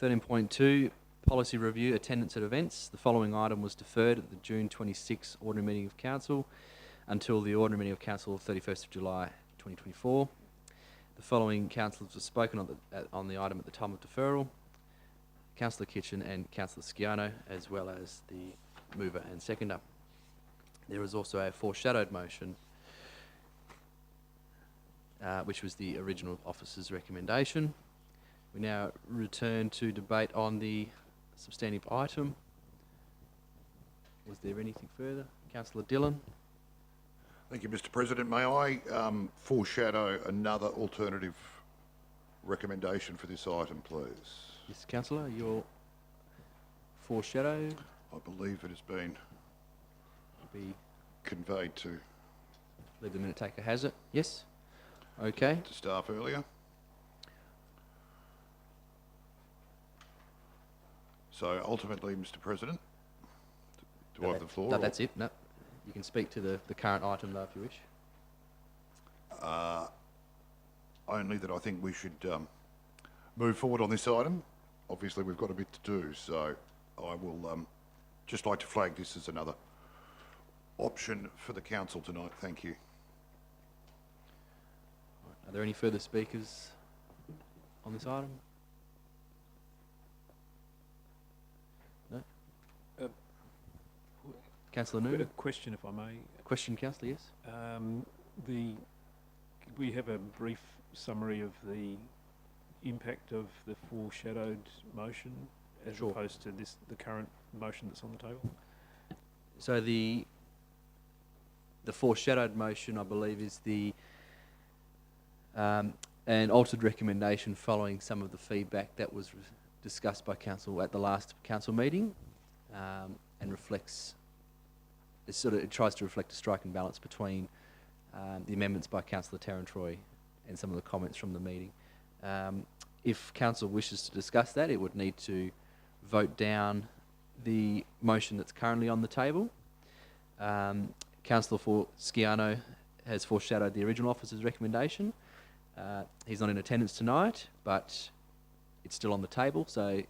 13.2, policy review, attendance at events. The following item was deferred at the June 26 ordinary meeting of council until the ordinary meeting of council 31st of July 2024. The following councillors were spoken on the item at the time of deferral: Councillor Kitchen and Councillor Sciano, as well as the mover and seconder. There was also a foreshadowed motion, which was the original officer's recommendation. We now return to debate on the substantive item. Was there anything further? Councillor Dillon? Thank you, Mr. President. May I foreshadow another alternative recommendation for this item, please? Yes, Councillor, your foreshadow? I believe it has been Be conveyed to leave the minute taker has it. Yes? Okay. staff earlier. So ultimately, Mr. President, do I have the floor? No, or- that's it. No. You can speak to the current item though if you wish. Only that I think we should move forward on this item. Obviously, we've got a bit to do, so I will just like to flag this as another option for the council tonight. Thank you. Are there any further speakers on this item? No? Councillor A Newman? question, if I may. Question, Councillor, yes? Could we have a brief summary of the impact of the foreshadowed motion as Sure. opposed to the current motion that's on the table? So the foreshadowed motion, I believe, is an altered recommendation following some of the feedback that was discussed by council at the last council meeting, and reflects. It tries to reflect a striking balance between the amendments by Councillor Tarantroy and some of the comments from the meeting. If council wishes to discuss that, it would need to vote down the motion that's currently on the table. Councillor Sciano has foreshadowed the original officer's recommendation. He's not in attendance tonight, but it's still on the table, so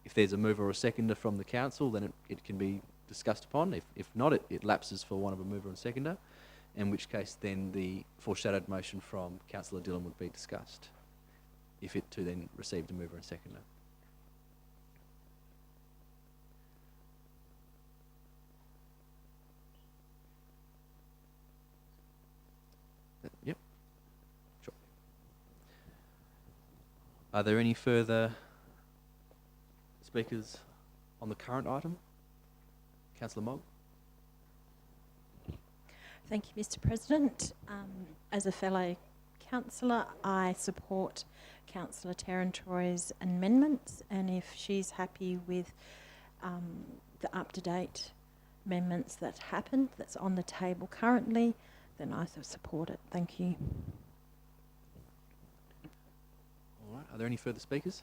if there's a mover or a seconder from the council, then it can be discussed upon. If not, it lapses for one of a mover and seconder, in which case then the foreshadowed motion from Councillor Dillon would be discussed, if it too then received a mover and seconder. Yep. Sure. Are there any further speakers on the current item? Councillor Mogg? Thank you, Mr. President. As a fellow councillor, I support Councillor Tarantroy's amendments, and if she's happy with the up-to-date amendments that happened, that's on the table currently, then I support it. Thank you. All right. Are there any further speakers?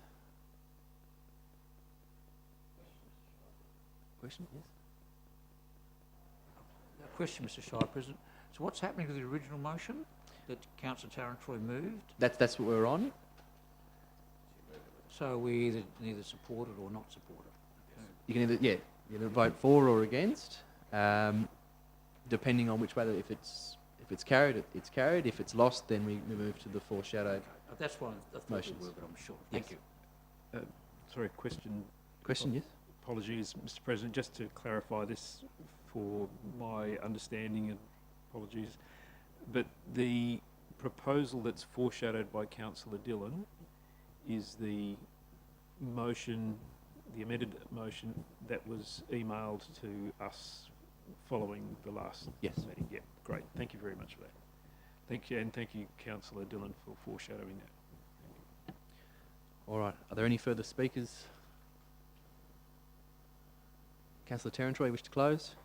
Question? Yes. Question, Mr. Shire President. So what's happening to the original motion that Councillor Tarantroy moved? That's what we're on. So we either support it or not support it. Okay. You can either vote for or against, depending on which way. If it's carried, it's carried. If it's lost, then we move to the foreshadowed. That's one I thought we Motions. were, but I'm sure. Thank Yes. you. Sorry, question. Question, yes? Apologies, Mr. President, just to clarify this for my understanding, and apologies, but the proposal that's foreshadowed by Councillor Dillon is the motion, the amended motion that was emailed to us following the last Yes. meeting. Yeah, great. Thank you very much for that. Thank you, and thank you, Councillor Dillon, for foreshadowing that. All right. Are there any further speakers? Councillor Terrantroy, you wish to close?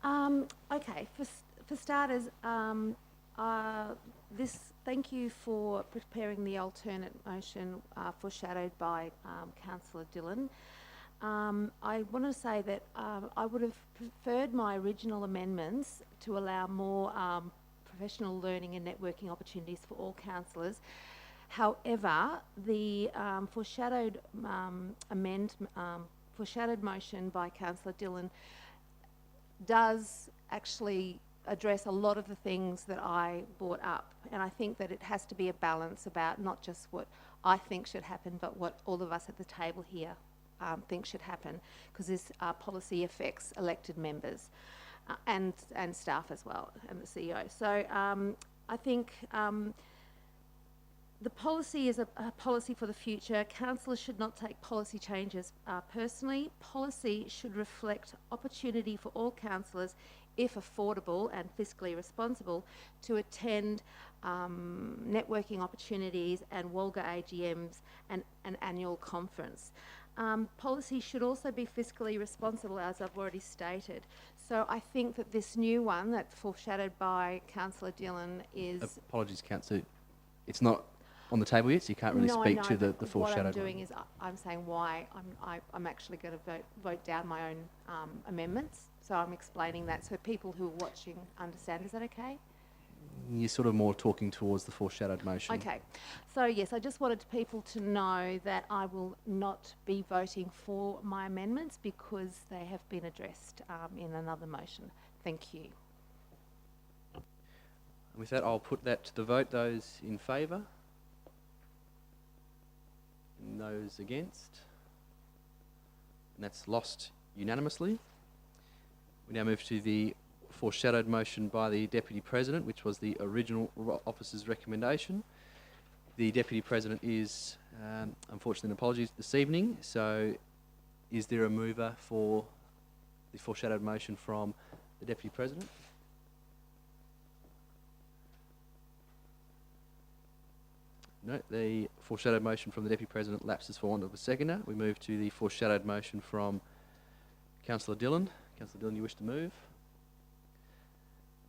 Okay, for starters, thank you for preparing the alternate motion foreshadowed by Councillor Dillon. I want to say that I would have preferred my original amendments to allow more professional learning and networking opportunities for all councillors. However, the foreshadowed motion by Councillor Dillon does actually address a lot of the things that I brought up, and I think that it has to be a balance about not just what I think should happen, but what all of us at the table here think should happen, because this policy affects elected members and staff as well, and the CEO. So I think the policy is a policy for the future. Councillors should not take policy changes personally. Policy should reflect opportunity for all councillors, if affordable and fiscally responsible, to attend networking opportunities and WOLGA AGMs and an annual conference. Policy should also be fiscally responsible, as I've already stated. So I think that this new one that's foreshadowed by Councillor Dillon is... Apologies, Councillor. It's not on the table yet, so you can't really speak to the foreshadowed. What I'm doing is I'm saying why I'm actually going to vote down my own amendments. So I'm explaining that so people who are watching understand. Is that okay? You're sort of more talking towards the foreshadowed motion. Okay. So yes, I just wanted people to know that I will not be voting for my amendments because they have been addressed in another motion. Thank you. With that, I'll put that to the vote. Those in favour? And those against? And that's lost unanimously. We now move to the foreshadowed motion by the Deputy President, which was the original officer's recommendation. The Deputy President is, unfortunately, an apology this evening, so is there a mover for the foreshadowed motion from the Deputy President? No, the foreshadowed motion from the Deputy President lapses for want of a seconder. We move to the foreshadowed motion from Councillor Dillon. Councillor Dillon, you wish to move?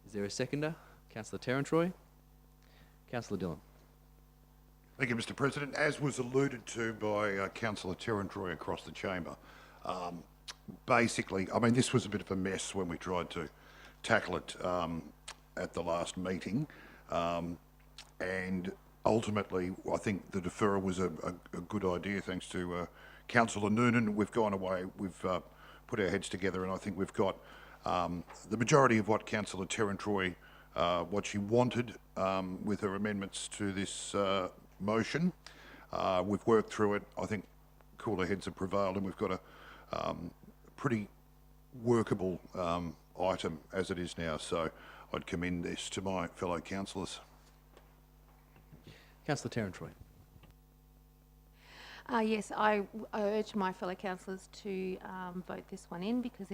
Is there a seconder? Councillor Terrantroy. Councillor Dillon. Thank you, Mr. President. As was alluded to by Councillor Terrantroy across the chamber, basically, I mean, this was a bit of a mess when we tried to tackle it at the last meeting, and ultimately, I think the deferral was a good idea, thanks to Councillor Noonan. We've gone away, we've put our heads together, and I think we've got the majority of what Councillor Terrantroy, what she wanted with her amendments to this motion. We've worked through it. I think cooler heads have prevailed, and we've got a pretty workable item as it is now. So I'd commend this to my fellow councillors. Councillor Terrantroy. Yes, I urge my fellow councillors to vote this one in because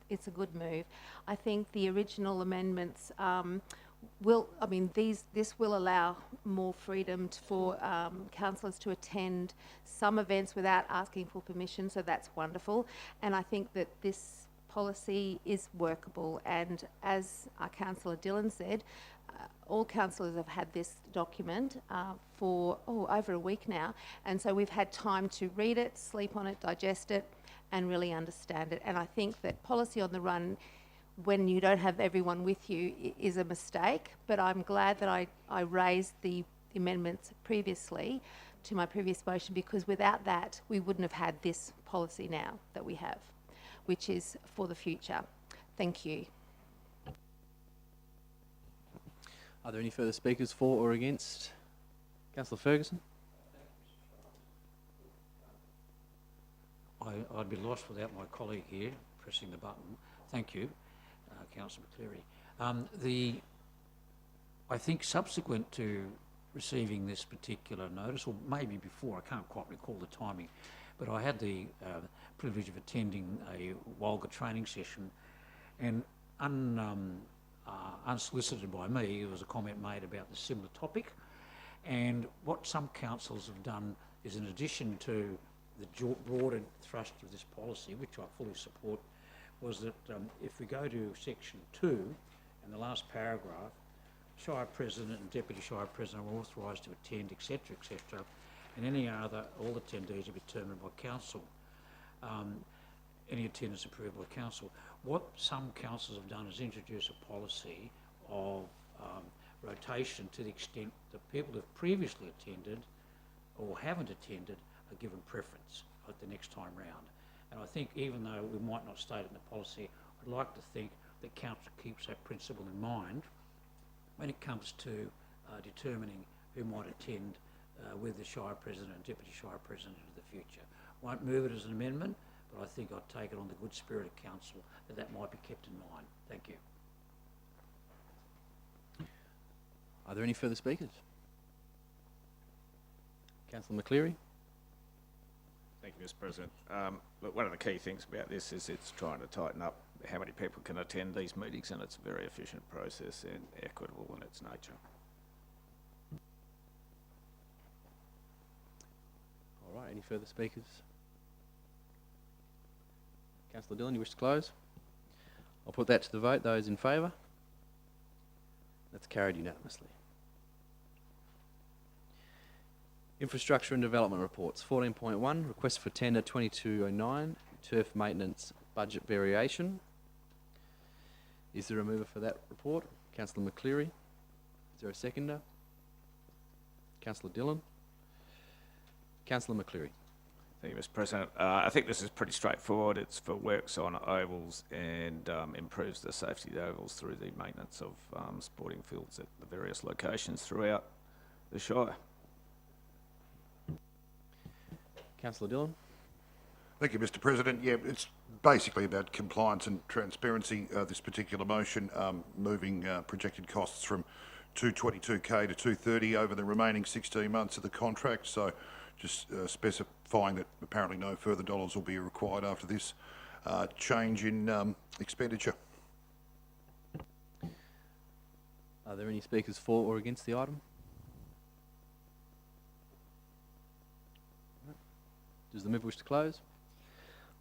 it's a good move. I think the original amendments this will allow more freedom for councillors to attend some events without asking for permission, so that's wonderful. And I think that this policy is workable, and as Councillor Dillon said, all councillors have had this document for over a week now, and so we've had time to read it, sleep on it, digest it, and really understand it. And I think that policy on the run, when you don't have everyone with you, is a mistake, but I'm glad that I raised the the amendments previously to my previous motion, because without that, we wouldn't have had this policy now that we have, which is for the future. Thank you. Are there any further speakers for or against? Councillor Ferguson? I'd be lost without my colleague here pressing the button. Thank you, Councillor McCleary. I think subsequent to receiving this particular notice, or maybe before, I can't quite recall the timing, but I had the privilege of attending a WOLGA training session, and unsolicited by me, there was a comment made about the similar topic. And what some councils have done is, in addition to the broader thrust of this policy, which I fully support, was that if we go to section 2 and the last paragraph, Shire President and Deputy Shire President are authorised to attend, etc., etc., and all attendees will be determined by council. Any attendance approved by council. What some councils have done is introduce a policy of rotation to the extent that people who have previously attended or haven't attended are given preference at the next time round. And I think, even though we might not state it in the policy, I'd like to think that council keeps that principle in mind when it comes to determining who might attend with the Shire President and Deputy Shire President into the future. Won't move it as an amendment, but I think I'd take it on the good spirit of council that might be kept in mind. Thank you. Are there any further speakers? Councillor McCleary? Thank you, Mr. President. Look, one of the key things about this is it's trying to tighten up how many people can attend these meetings, and it's a very efficient process and equitable in its nature. All right, any further speakers? Councillor Dillon, you wish to close? I'll put that to the vote. Those in favour? That's carried unanimously. Infrastructure and Development Reports. 14.1, Request for Tender 2209, Turf Maintenance Budget Variation. Is there a mover for that report? Councillor McCleary. Is there a seconder? Councillor Dillon. Councillor McCleary. Thank you, Mr. President. I think this is pretty straightforward. It's for works on ovals and improves the safety of the ovals through the maintenance of sporting fields at the various locations throughout the Shire. Councillor Dillon. Thank you, Mr. President. Yeah, it's basically about compliance and transparency, this particular motion, moving projected costs from 222k to 230 over the remaining 16 months of the contract. So just specifying that apparently no further dollars will be required after this change in expenditure. Are there any speakers for or against the item? Does the mover wish to close?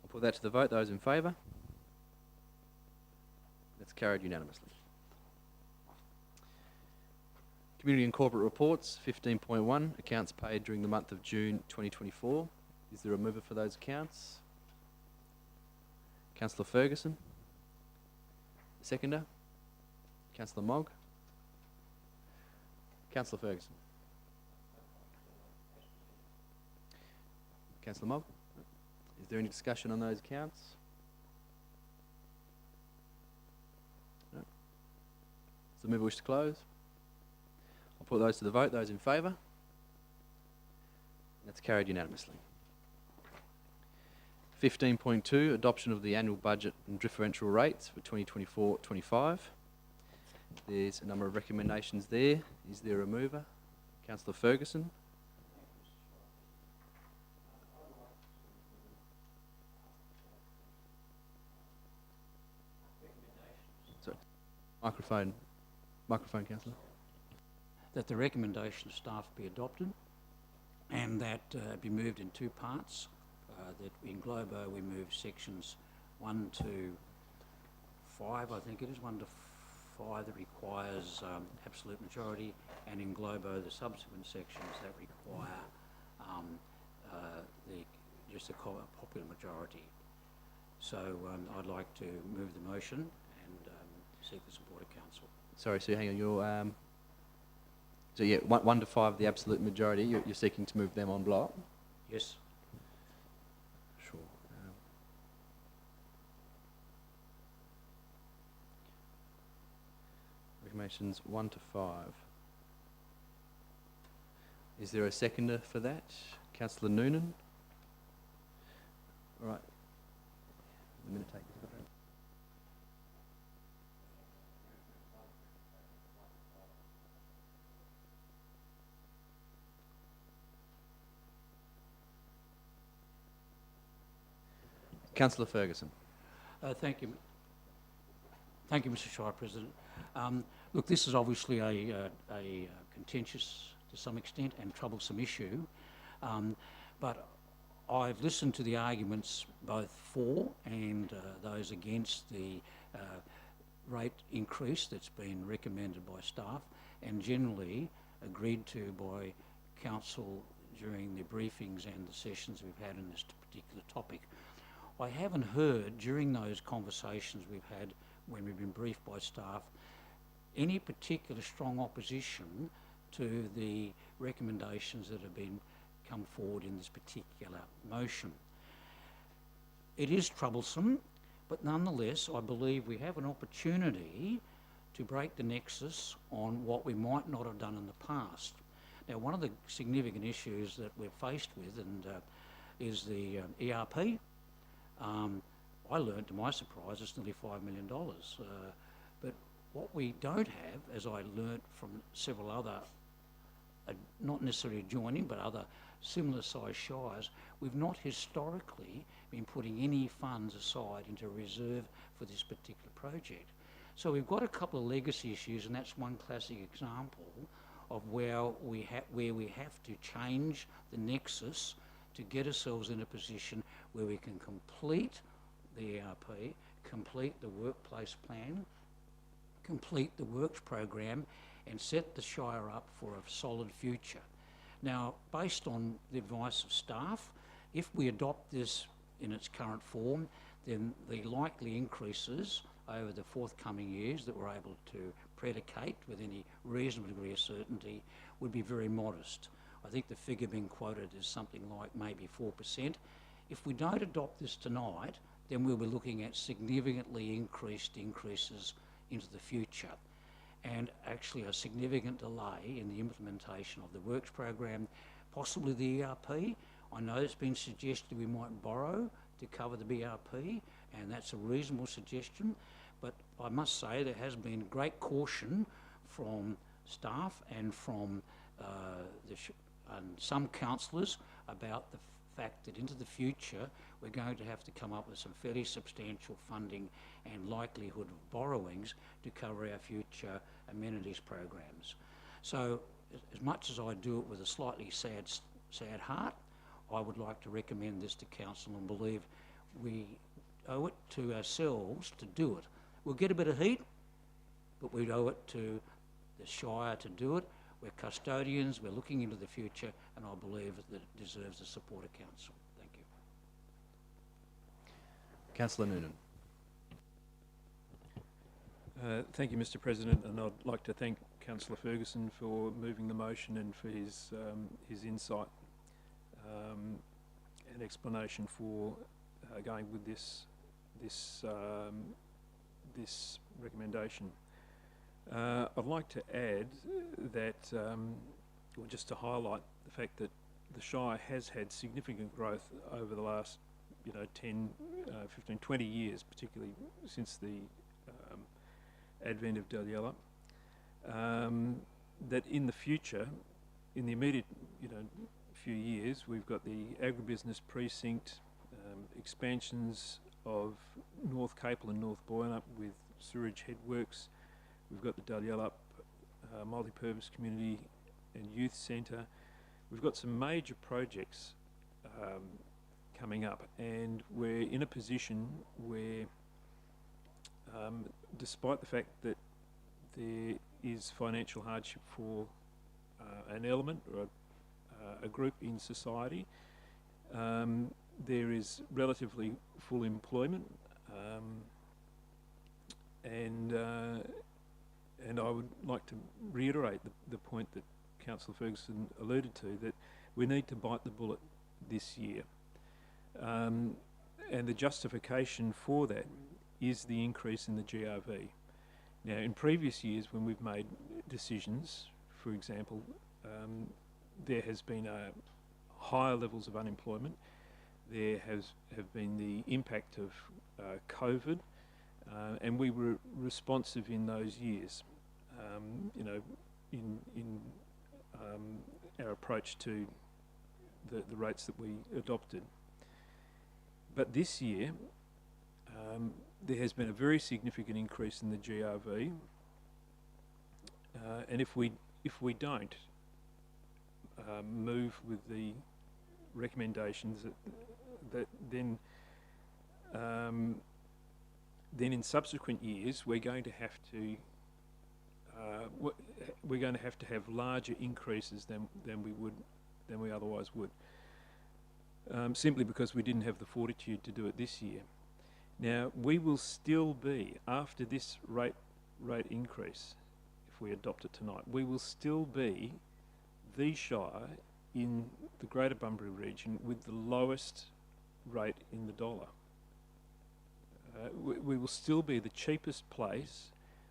I'll put that to the vote. Those in favour? That's carried unanimously. Community and Corporate Reports, 15.1, Accounts paid during the month of June 2024. Is there a mover for those accounts? Councillor Ferguson. Seconder? Councillor Mogg. Councillor Ferguson. Councillor Mogg. Is there any discussion on those accounts? No. Does the mover wish to close? I'll put those to the vote. Those in favour? That's carried unanimously. 15.2, Adoption of the Annual Budget and Differential Rates for 2024-25. There's a number of recommendations there. Is there a mover? Councillor Ferguson. Sorry. Microphone, Councillor. That the recommendation of staff be adopted and that be moved in two parts. That in Globo we move sections 1 to 5, I think it is, 1 to 5 that requires absolute majority, and in Globo the subsequent sections that require just a popular majority. So I'd like to move the motion and seek the support of council. Sorry, Sue, hang on. You're So yeah, 1 to 5, the absolute majority, you're seeking to move them en bloc? Yes. Sure. Recommendations 1 to 5. Is there a seconder for that? Councillor Noonan? All right. A minute take. Councillor Ferguson. Thank you. Thank you, Mr. Shire President. Look, this is obviously a contentious, to some extent, and troublesome issue, but I've listened to the arguments both for and those against the rate increase that's been recommended by staff and generally agreed to by council during the briefings and the sessions we've had on this particular topic. I haven't heard during those conversations we've had when we've been briefed by staff any particular strong opposition to the recommendations that have been come forward in this particular motion. It is troublesome, but nonetheless I believe we have an opportunity to break the nexus on what we might not have done in the past. Now, one of the significant issues that we're faced with is the ERP. I learned, to my surprise, it's nearly $5 million. But what we don't have, as I learnt from several other, not necessarily adjoining, but other similar sized shires, we've not historically been putting any funds aside into reserve for this particular project. So we've got a couple of legacy issues, and that's one classic example of where we have to change the nexus to get ourselves in a position where we can complete the ERP, complete the workplace plan, complete the works program, and set the Shire up for a solid future. Now, based on the advice of staff, if we adopt this in its current form, then the likely increases over the forthcoming years that we're able to predicate with any reasonable degree of certainty would be very modest. I think the figure being quoted is something like maybe 4%. If we don't adopt this tonight, then we'll be looking at significantly increases into the future, and actually a significant delay in the implementation of the works program, possibly the ERP. I know it's been suggested we might borrow to cover the BRP, and that's a reasonable suggestion, but I must say there has been great caution from staff and from some councillors about the fact that into the future we're going to have to come up with some fairly substantial funding and likelihood of borrowings to cover our future amenities programs. So as much as I do it with a slightly sad heart, I would like to recommend this to council and believe we owe it to ourselves to do it. We'll get a bit of heat, but we owe it to the Shire to do it. We're custodians, we're looking into the future, and I believe that it deserves the support of council. Thank you. Councillor Noonan. Thank you, Mr. President, and I'd like to thank Councillor Ferguson for moving the motion and for his insight and explanation for going with this recommendation. I'd like to add that, or just to highlight the fact that the Shire has had significant growth over the last, 10, 15, 20 years, particularly since the advent of Dalyella. That in the future, in the immediate, few years, we've got the agribusiness precinct, expansions of North Capel and North Boynup with sewerage headworks. We've got the Dalyella multi-purpose community and youth centre. We've got some major projects coming up, and we're in a position where, despite the fact that there is financial hardship for an element or a group in society, there is relatively full employment, and I would like to reiterate the point that Councillor Ferguson alluded to, that we need to bite the bullet this year. And the justification for that is the increase in the GRV. Now, in previous years when we've made decisions, for example, there has been higher levels of unemployment. There have been the impact of COVID, and we were responsive in those years, in our approach to the rates that we adopted. But this year, there has been a very significant increase in the GRV, and if we don't move with the recommendations, then in subsequent years we're going to have to have larger increases than we otherwise would, simply because we didn't have the fortitude to do it this year. Now, we will still be, after this rate increase, if we adopt it tonight, we will still be the Shire in the Greater Bunbury region with the lowest rate in the dollar. We will still be the cheapest place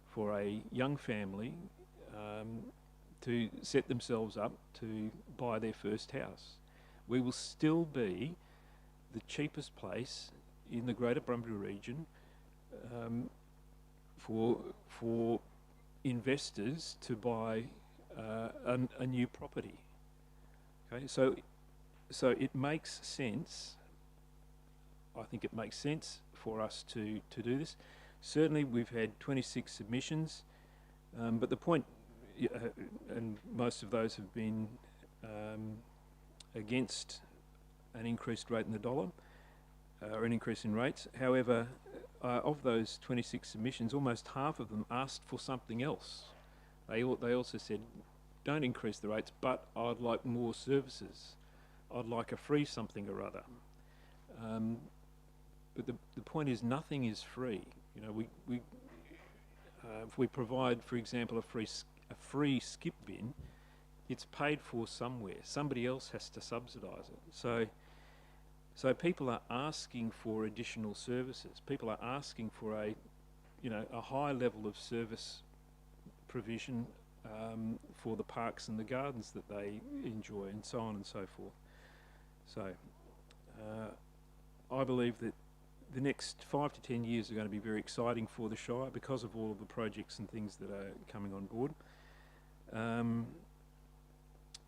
for a young family to set themselves up to buy their first house. We will still be the cheapest place in the Greater Bunbury region for investors to buy a new property. Okay, so it makes sense. I think it makes sense for us to do this. Certainly, we've had 26 submissions, but the point, and most of those have been against an increased rate in the dollar, or an increase in rates. However, of those 26 submissions, almost half of them asked for something else. They also said, don't increase the rates, but I'd like more services. I'd like a free something or other. But the point is, nothing is free. You know, if we provide, for example, a free skip bin, it's paid for somewhere. Somebody else has to subsidise it. So people are asking for additional services. People are asking for a high level of service provision for the parks and the gardens that they enjoy, and so on and so forth. So I believe that the next 5 to 10 years are going to be very exciting for the Shire because of all of the projects and things that are coming on board. And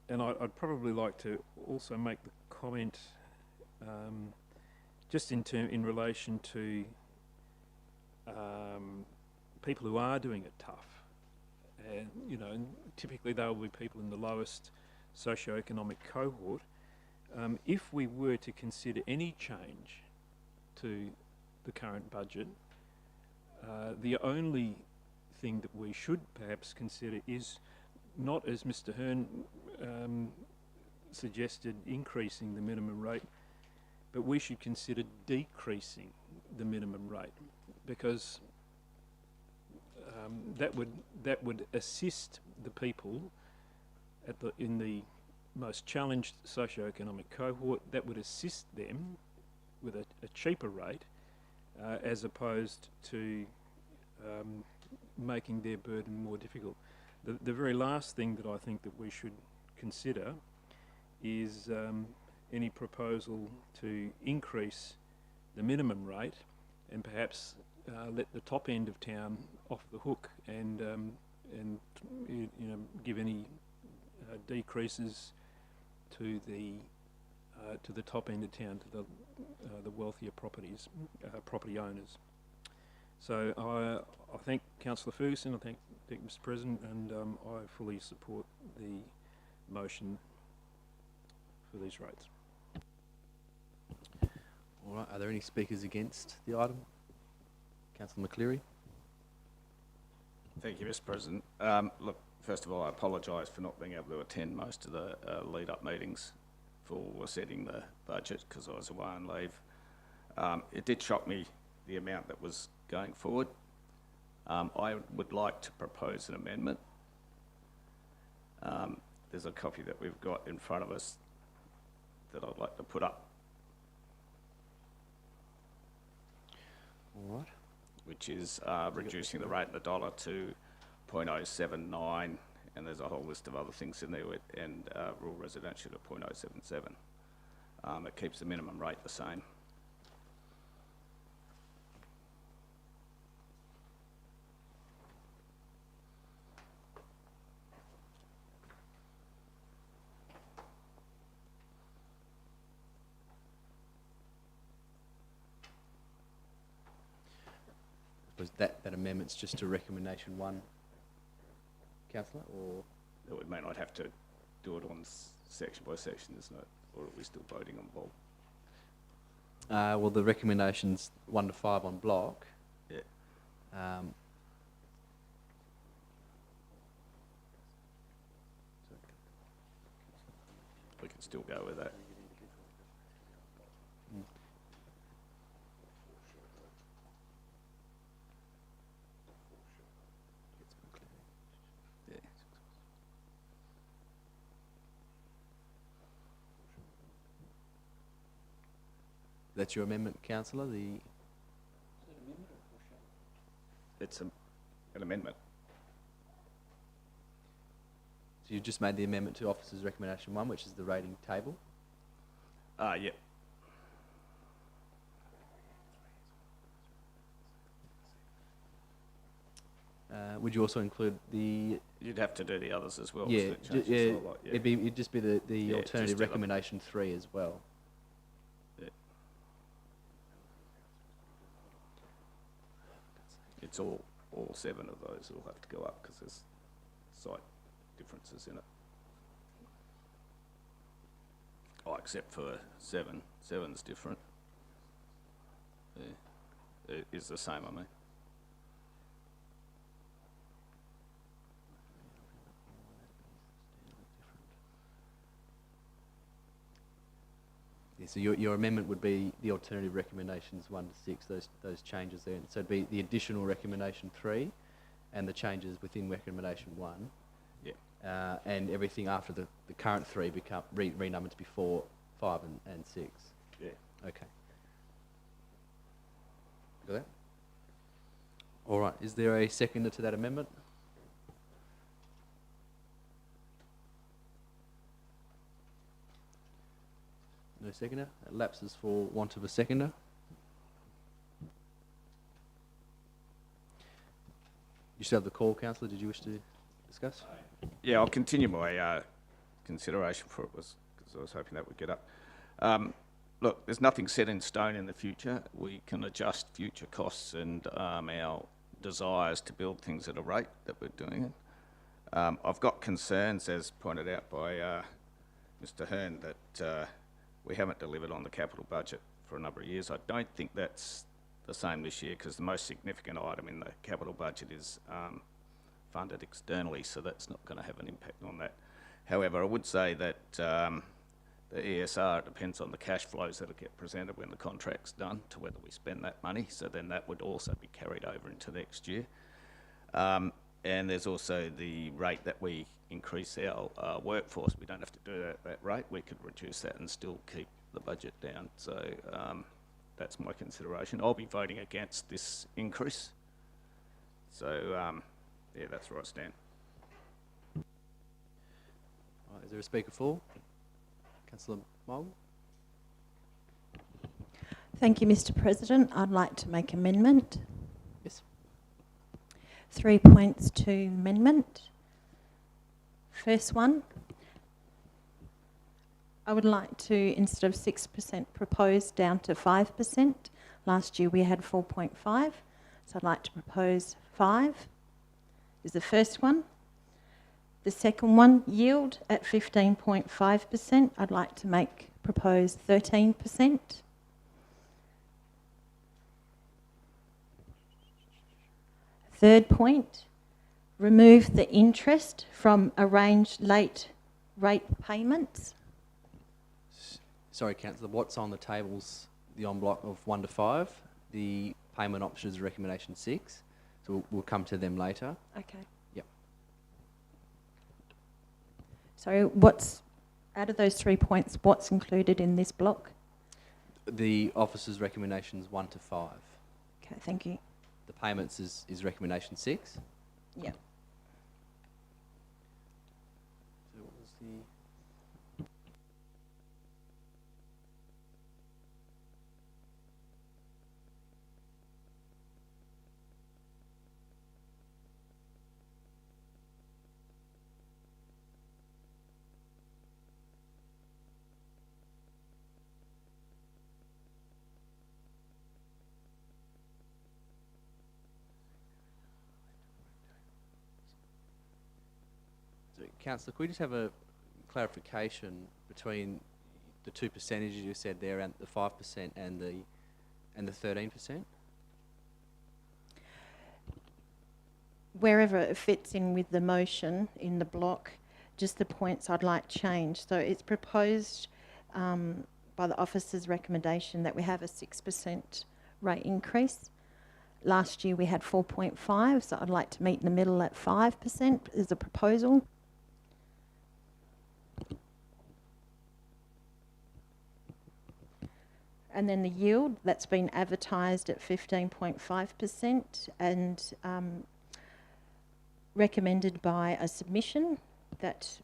I'd probably like to also make the comment just in relation to people who are doing it tough. And, and typically they will be people in the lowest socioeconomic cohort. If we were to consider any change to the current budget, the only thing that we should perhaps consider is not, as Mr. Hearn suggested, increasing the minimum rate, but we should consider decreasing the minimum rate, because that would assist the people in the most challenged socioeconomic cohort. That would assist them with a cheaper rate, as opposed to making their burden more difficult. The very last thing that I think that we should consider is any proposal to increase the minimum rate and perhaps let the top end of town off the hook and give any decreases to the top end of town, to the wealthier property owners. So I thank Councillor Ferguson, I thank Mr. President, and I fully support the motion for these rates. All right, are there any speakers against the item? Councillor McCleary. Thank you, Mr. President. Look, first of all, I apologise for not being able to attend most of the lead-up meetings for setting the budget because I was away on leave. It did shock me, the amount that was going forward. I would like to propose an amendment there's a copy that we've got in front of us that I'd like to put up, All right. which is reducing the rate of the dollar to 0.079, and there's a whole list of other things in there, and rural residential to 0.077. It keeps the minimum rate the same. Was that amendment's just to recommendation 1, councillor, or? That would mean I'd have to do it on section by section, isn't it? Or are we still voting on bulk? Well, the recommendations 1 to 5 on block. Yeah. We can still go with that. Yeah. That's your amendment, councillor. It's an amendment. So you just made the amendment to officers' recommendation 1, which is the rating table. Yeah. Would you also include the? You'd have to do the others as well. Yeah, so it changes a lot, yeah. it'd just be the Yeah, alternative just do them. recommendation 3 as well. It's all 7 of those will have to go up because there's site differences in it. Oh, except for 7. 7's different. Yeah. It is the same, I mean. Yeah, so your amendment would be the alternative recommendations 1 to 6, those changes there. So it'd be the additional recommendation 3 and the changes within recommendation 1. Yeah. And everything after the current 3 become renumbered to be 4, 5 and 6. Yeah. Okay. Got that? All right. Is there a seconder to that amendment? No seconder. It lapses for want of a seconder. You still have the call, councillor. Did you wish to discuss? Yeah, I'll continue my consideration for it because I was hoping that would get up. Look, there's nothing set in stone in the future. We can adjust future costs and our desires to build things at a rate that we're doing it. I've got concerns, as pointed out by Mr. Hearn, that we haven't delivered on the capital budget for a number of years. I don't think that's the same this year because the most significant item in the capital budget is funded externally, so that's not going to have an impact on that. However, I would say that the ESR depends on the cash flows that will get presented when the contract's done to whether we spend that money, so then that would also be carried over into next year. And there's also the rate that we increase our workforce. We don't have to do that at that rate. We could reduce that and still keep the budget down. So that's my consideration. I'll be voting against this increase. So yeah, that's where I stand. All right, is there a speaker for? Councillor Mullen? Thank you, Mr. President. I'd like to make amendment. Yes. 3 points to amendment. First one, I would like to, instead of 6%, propose down to 5%. Last year we had 4.5, so I'd like to propose 5 is the first one. The second one, yield at 15.5%. I'd like to propose 13%. Third point, remove the interest from arranged late rate payments. Sorry, councillor, what's on the tables, the en bloc of 1 to 5? The payment option is recommendation 6, so we'll come to them later. Okay. Yep. So out of those 3 points, what's included in this block? The officer's recommendations 1 to 5. Okay, thank you. The payments is recommendation 6. Yeah. So what was the... So, Councillor, could we just have a clarification between the two percentages you said there, and the 5% and the 13%? Wherever it fits in with the motion in the block, just the points I'd like changed. So it's proposed by the officer's recommendation that we have a 6% rate increase. Last year we had 4.5, so I'd like to meet in the middle at 5% as a proposal. And then the yield, that's been advertised at 15.5% and recommended by a submission that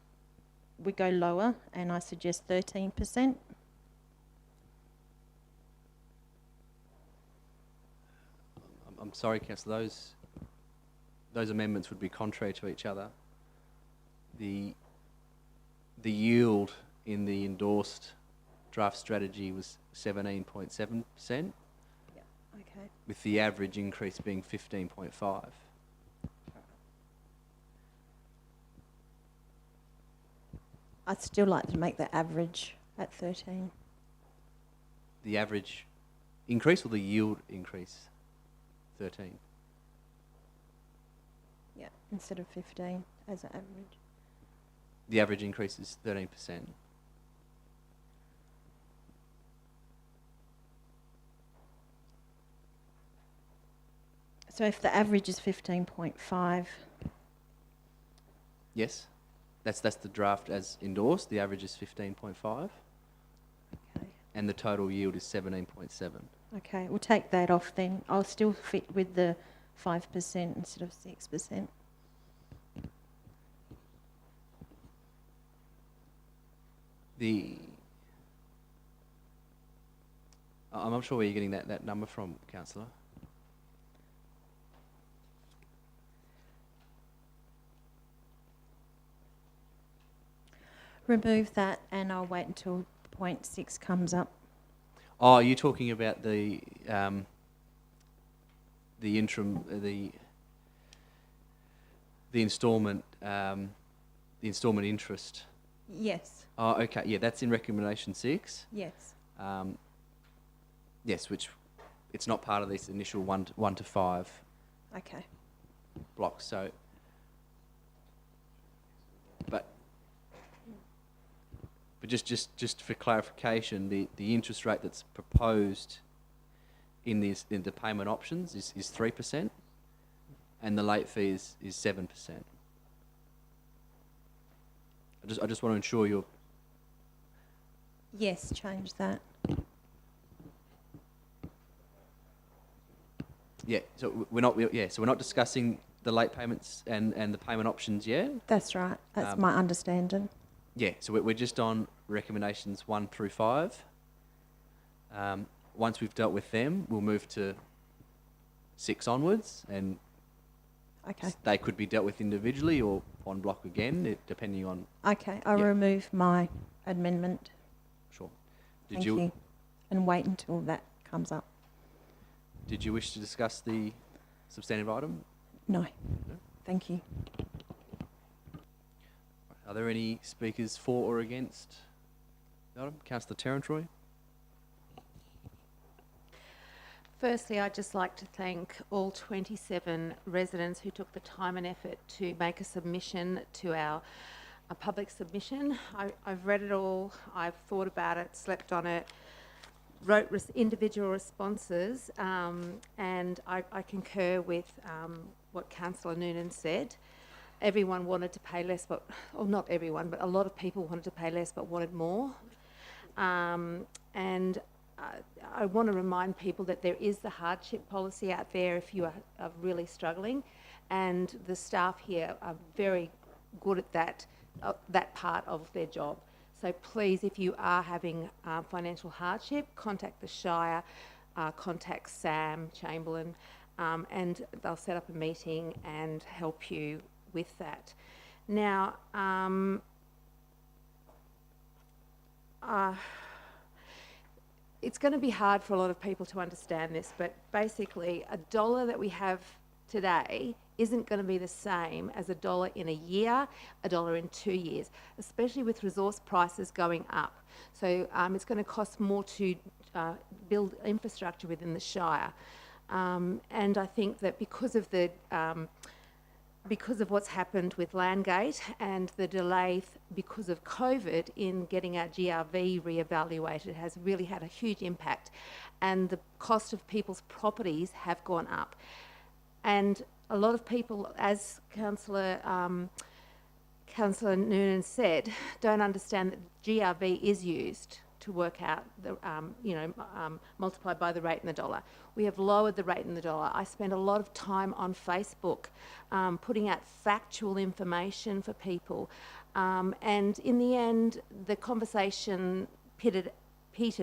we go lower, and I suggest 13%. I'm sorry, Councillor, those amendments would be contrary to each other. The yield in the endorsed draft strategy was 17.7%, Yeah, okay. with the average increase being 15.5. I'd still like to make the average at 13. The average increase or the yield increase? 13. Yeah, instead of 15 as an average. The average increase is 13%. So if the average is 15.5, Yes, that's the draft as endorsed. The average is 15.5, okay. and the total yield is 17.7. Okay, we'll take that off then. I'll still fit with the 5% instead of 6%. I'm not sure where you're getting that number from, Councillor. Remove that and I'll wait until point 6 comes up. Oh, are you talking about the interim, the instalment, the instalment interest? Yes, Oh, okay. Yeah, that's in recommendation 6. yes. Yes, which it's not part of this initial 1 to 5 Okay. blocks. So, but just for clarification, the interest rate that's proposed in the payment options is 3%, and the late fee is 7%. I just want to ensure you're... Yes, change that. Yeah, so we're not discussing the late payments and the payment options yet. That's right. That's my understanding. Yeah, so we're just on recommendations 1 through 5. Once we've dealt with them, we'll move to 6 onwards, and Okay. they could be dealt with individually or on block again, depending on... Okay, I'll Yeah. remove my amendment. Sure. Thank you. And wait until that comes up. Did you wish to discuss the substantive item? No. No? Thank you. Are there any speakers for or against the item? Councillor Terrantroy? Firstly, I'd just like to thank all 27 residents who took the time and effort to make a submission to a public submission. I've read it all, I've thought about it, slept on it, wrote individual responses, and I concur with what Councillor Noonan said. everyone wanted to pay less, but, or not everyone, but a lot of people wanted to pay less but wanted more. And I want to remind people that there is the hardship policy out there if you are really struggling, and the staff here are very good at that part of their job. So please, if you are having financial hardship, contact the Shire, contact Sam Chamberlain, and they'll set up a meeting and help you with that. Now, it's going to be hard for a lot of people to understand this, but basically $1 that we have today isn't going to be the same as $1 in a year, $1 in 2 years, especially with resource prices going up. So it's going to cost more to build infrastructure within the Shire. And I think that because of what's happened with Landgate and the delay because of COVID in getting our GRV reevaluated has really had a huge impact, and the cost of people's properties have gone up. And a lot of people, as Councillor Noonan said, don't understand that GRV is used to work out the, multiplied by the rate in the dollar. We have lowered the rate in the dollar. I spend a lot of time on Facebook putting out factual information for people. And in the end, the conversation petered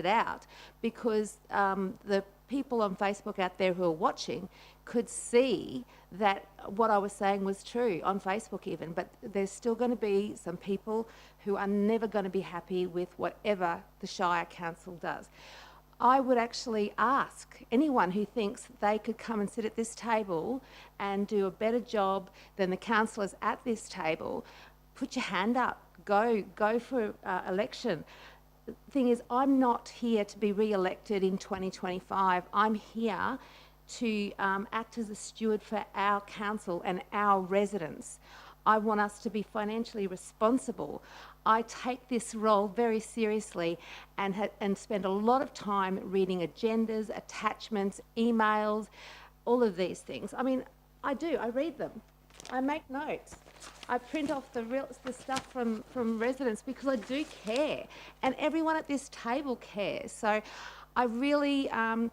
out because the people on Facebook out there who are watching could see that what I was saying was true on Facebook even, but there's still going to be some people who are never going to be happy with whatever the Shire Council does. I would actually ask anyone who thinks they could come and sit at this table and do a better job than the councillors at this table, put your hand up, go for election. The thing is, I'm not here to be re-elected in 2025. I'm here to act as a steward for our council and our residents. I want us to be financially responsible. I take this role very seriously and spend a lot of time reading agendas, attachments, emails, all of these things. I mean, I read them. I make notes. I print off the stuff from residents because I do care, and everyone at this table cares. So I really, I'm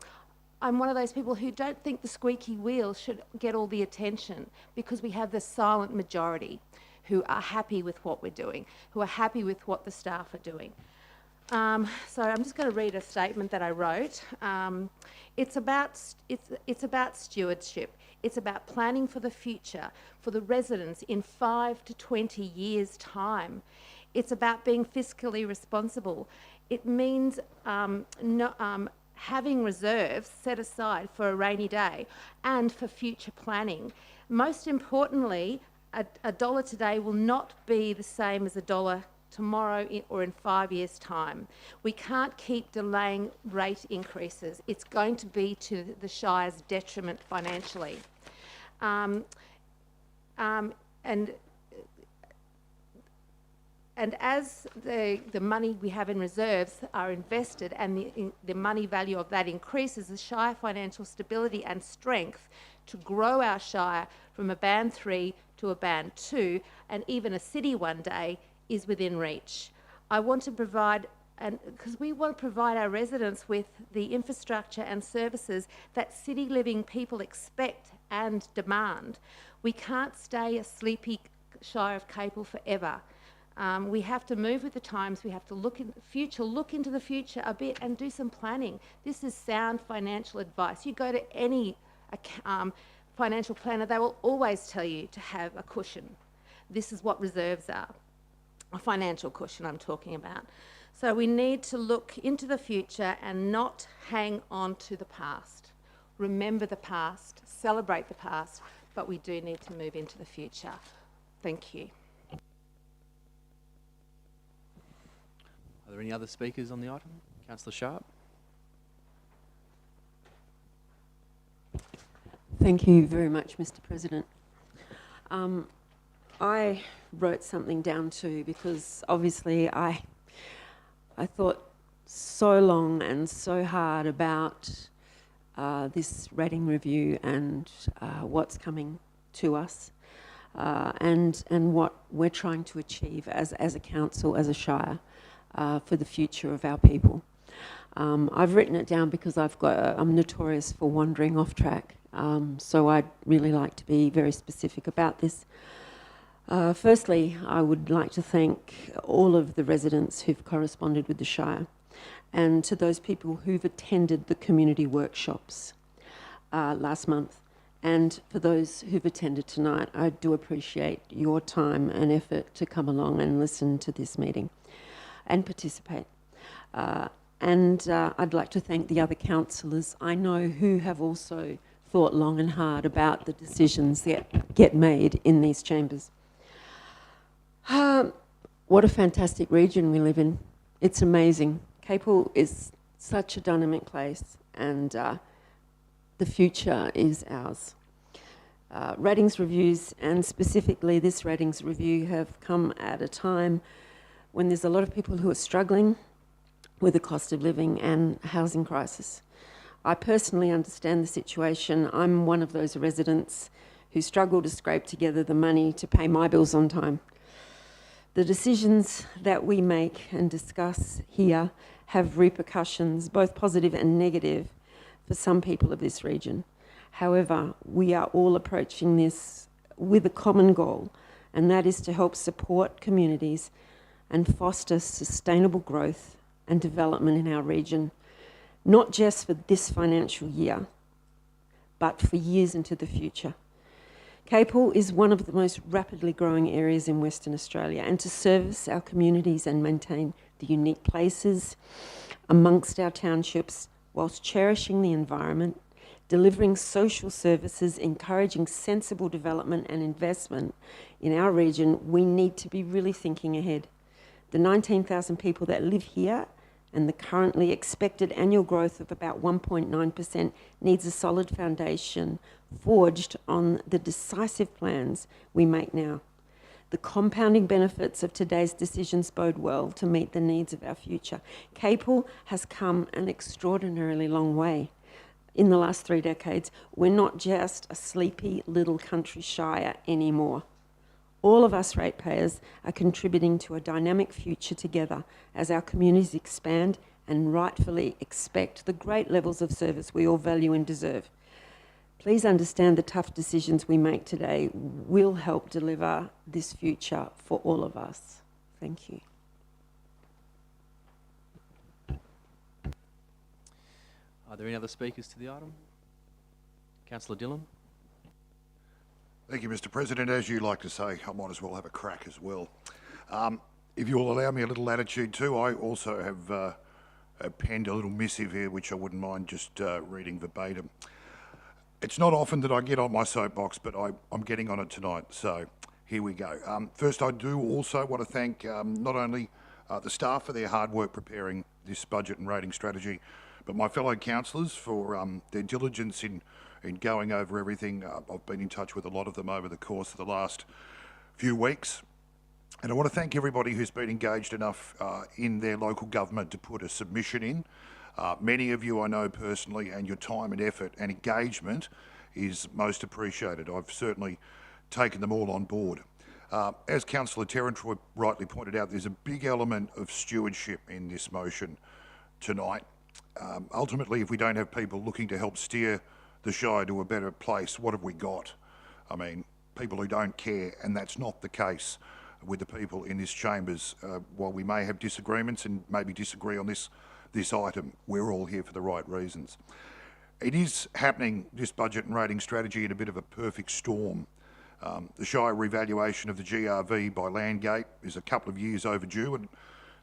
one of those people who don't think the squeaky wheel should get all the attention, because we have the silent majority who are happy with what we're doing, who are happy with what the staff are doing. So I'm just going to read a statement that I wrote. It's about stewardship. It's about planning for the future, for the residents in 5 to 20 years' time. It's about being fiscally responsible. It means having reserves set aside for a rainy day and for future planning. Most importantly, a dollar today will not be the same as a dollar tomorrow or in 5 years' time. We can't keep delaying rate increases. It's going to be to the Shire's detriment financially. And as the money we have in reserves are invested and the money value of that increases, the Shire financial stability and strength to grow our Shire from a band 3 to a band 2 and even a city one day is within reach. I want to provide, because we want to provide our residents with the infrastructure and services that city living people expect and demand. We can't stay a sleepy Shire of Capel forever. We have to move with the times. We have to look into the future a bit and do some planning. This is sound financial advice. You go to any financial planner, they will always tell you to have a cushion. This is what reserves are, a financial cushion I'm talking about. So we need to look into the future and not hang on to the past. Remember the past, celebrate the past, but we do need to move into the future. Thank you. Are there any other speakers on the item? Councillor Sharp. Thank you very much, Mr. President. I wrote something down too because obviously I thought so long and so hard about this rating review and what's coming to us. and what we're trying to achieve as a council, as a shire, for the future of our people. I've written it down because I'm notorious for wandering off track, so I'd really like to be very specific about this. Firstly, I would like to thank all of the residents who've corresponded with the Shire, and to those people who've attended the community workshops last month, and for those who've attended tonight. I do appreciate your time and effort to come along and listen to this meeting and participate. And I'd like to thank the other councillors I know who have also thought long and hard about the decisions that get made in these chambers. What a fantastic region we live in. It's amazing. Capel is such a dynamic place, and the future is ours. Ratings reviews, and specifically this ratings review, have come at a time when there's a lot of people who are struggling with the cost of living and housing crisis. I personally understand the situation. I'm one of those residents who struggle to scrape together the money to pay my bills on time. The decisions that we make and discuss here have repercussions, both positive and negative, for some people of this region. However, we are all approaching this with a common goal, and that is to help support communities and foster sustainable growth and development in our region, not just for this financial year, but for years into the future. Capel is one of the most rapidly growing areas in Western Australia, and to service our communities and maintain the unique places amongst our townships whilst cherishing the environment, delivering social services, encouraging sensible development and investment in our region, we need to be really thinking ahead. The 19,000 people that live here and the currently expected annual growth of about 1.9% needs a solid foundation forged on the decisive plans we make now. The compounding benefits of today's decisions bode well to meet the needs of our future. Capel has come an extraordinarily long way in the last 3 decades. We're not just a sleepy little country shire anymore. All of us ratepayers are contributing to a dynamic future together as our communities expand and rightfully expect the great levels of service we all value and deserve. Please understand the tough decisions we make today will help deliver this future for all of us. Thank you. Are there any other speakers to the item? Councillor Dillon. Thank you, Mr. President. As you like to say, I might as well have a crack as well. If you will allow me a little latitude too, I also have penned a little missive here, which I wouldn't mind just reading verbatim. It's not often that I get on my soapbox, but I'm getting on it tonight, so here we go. First, I do also want to thank not only the staff for their hard work preparing this budget and rating strategy, but my fellow councillors for their diligence in going over everything. I've been in touch with a lot of them over the course of the last few weeks. And I want to thank everybody who's been engaged enough in their local government to put a submission in. Many of you I know personally, and your time and effort and engagement is most appreciated. I've certainly taken them all on board. As Councillor Terrantroy rightly pointed out, there's a big element of stewardship in this motion tonight. Ultimately, if we don't have people looking to help steer the Shire to a better place, what have we got? I mean, people who don't care, and that's not the case with the people in this chambers. While we may have disagreements and maybe disagree on this item, we're all here for the right reasons. It is happening, this budget and rating strategy, in a bit of a perfect storm. The Shire revaluation of the GRV by Landgate is a couple of years overdue, and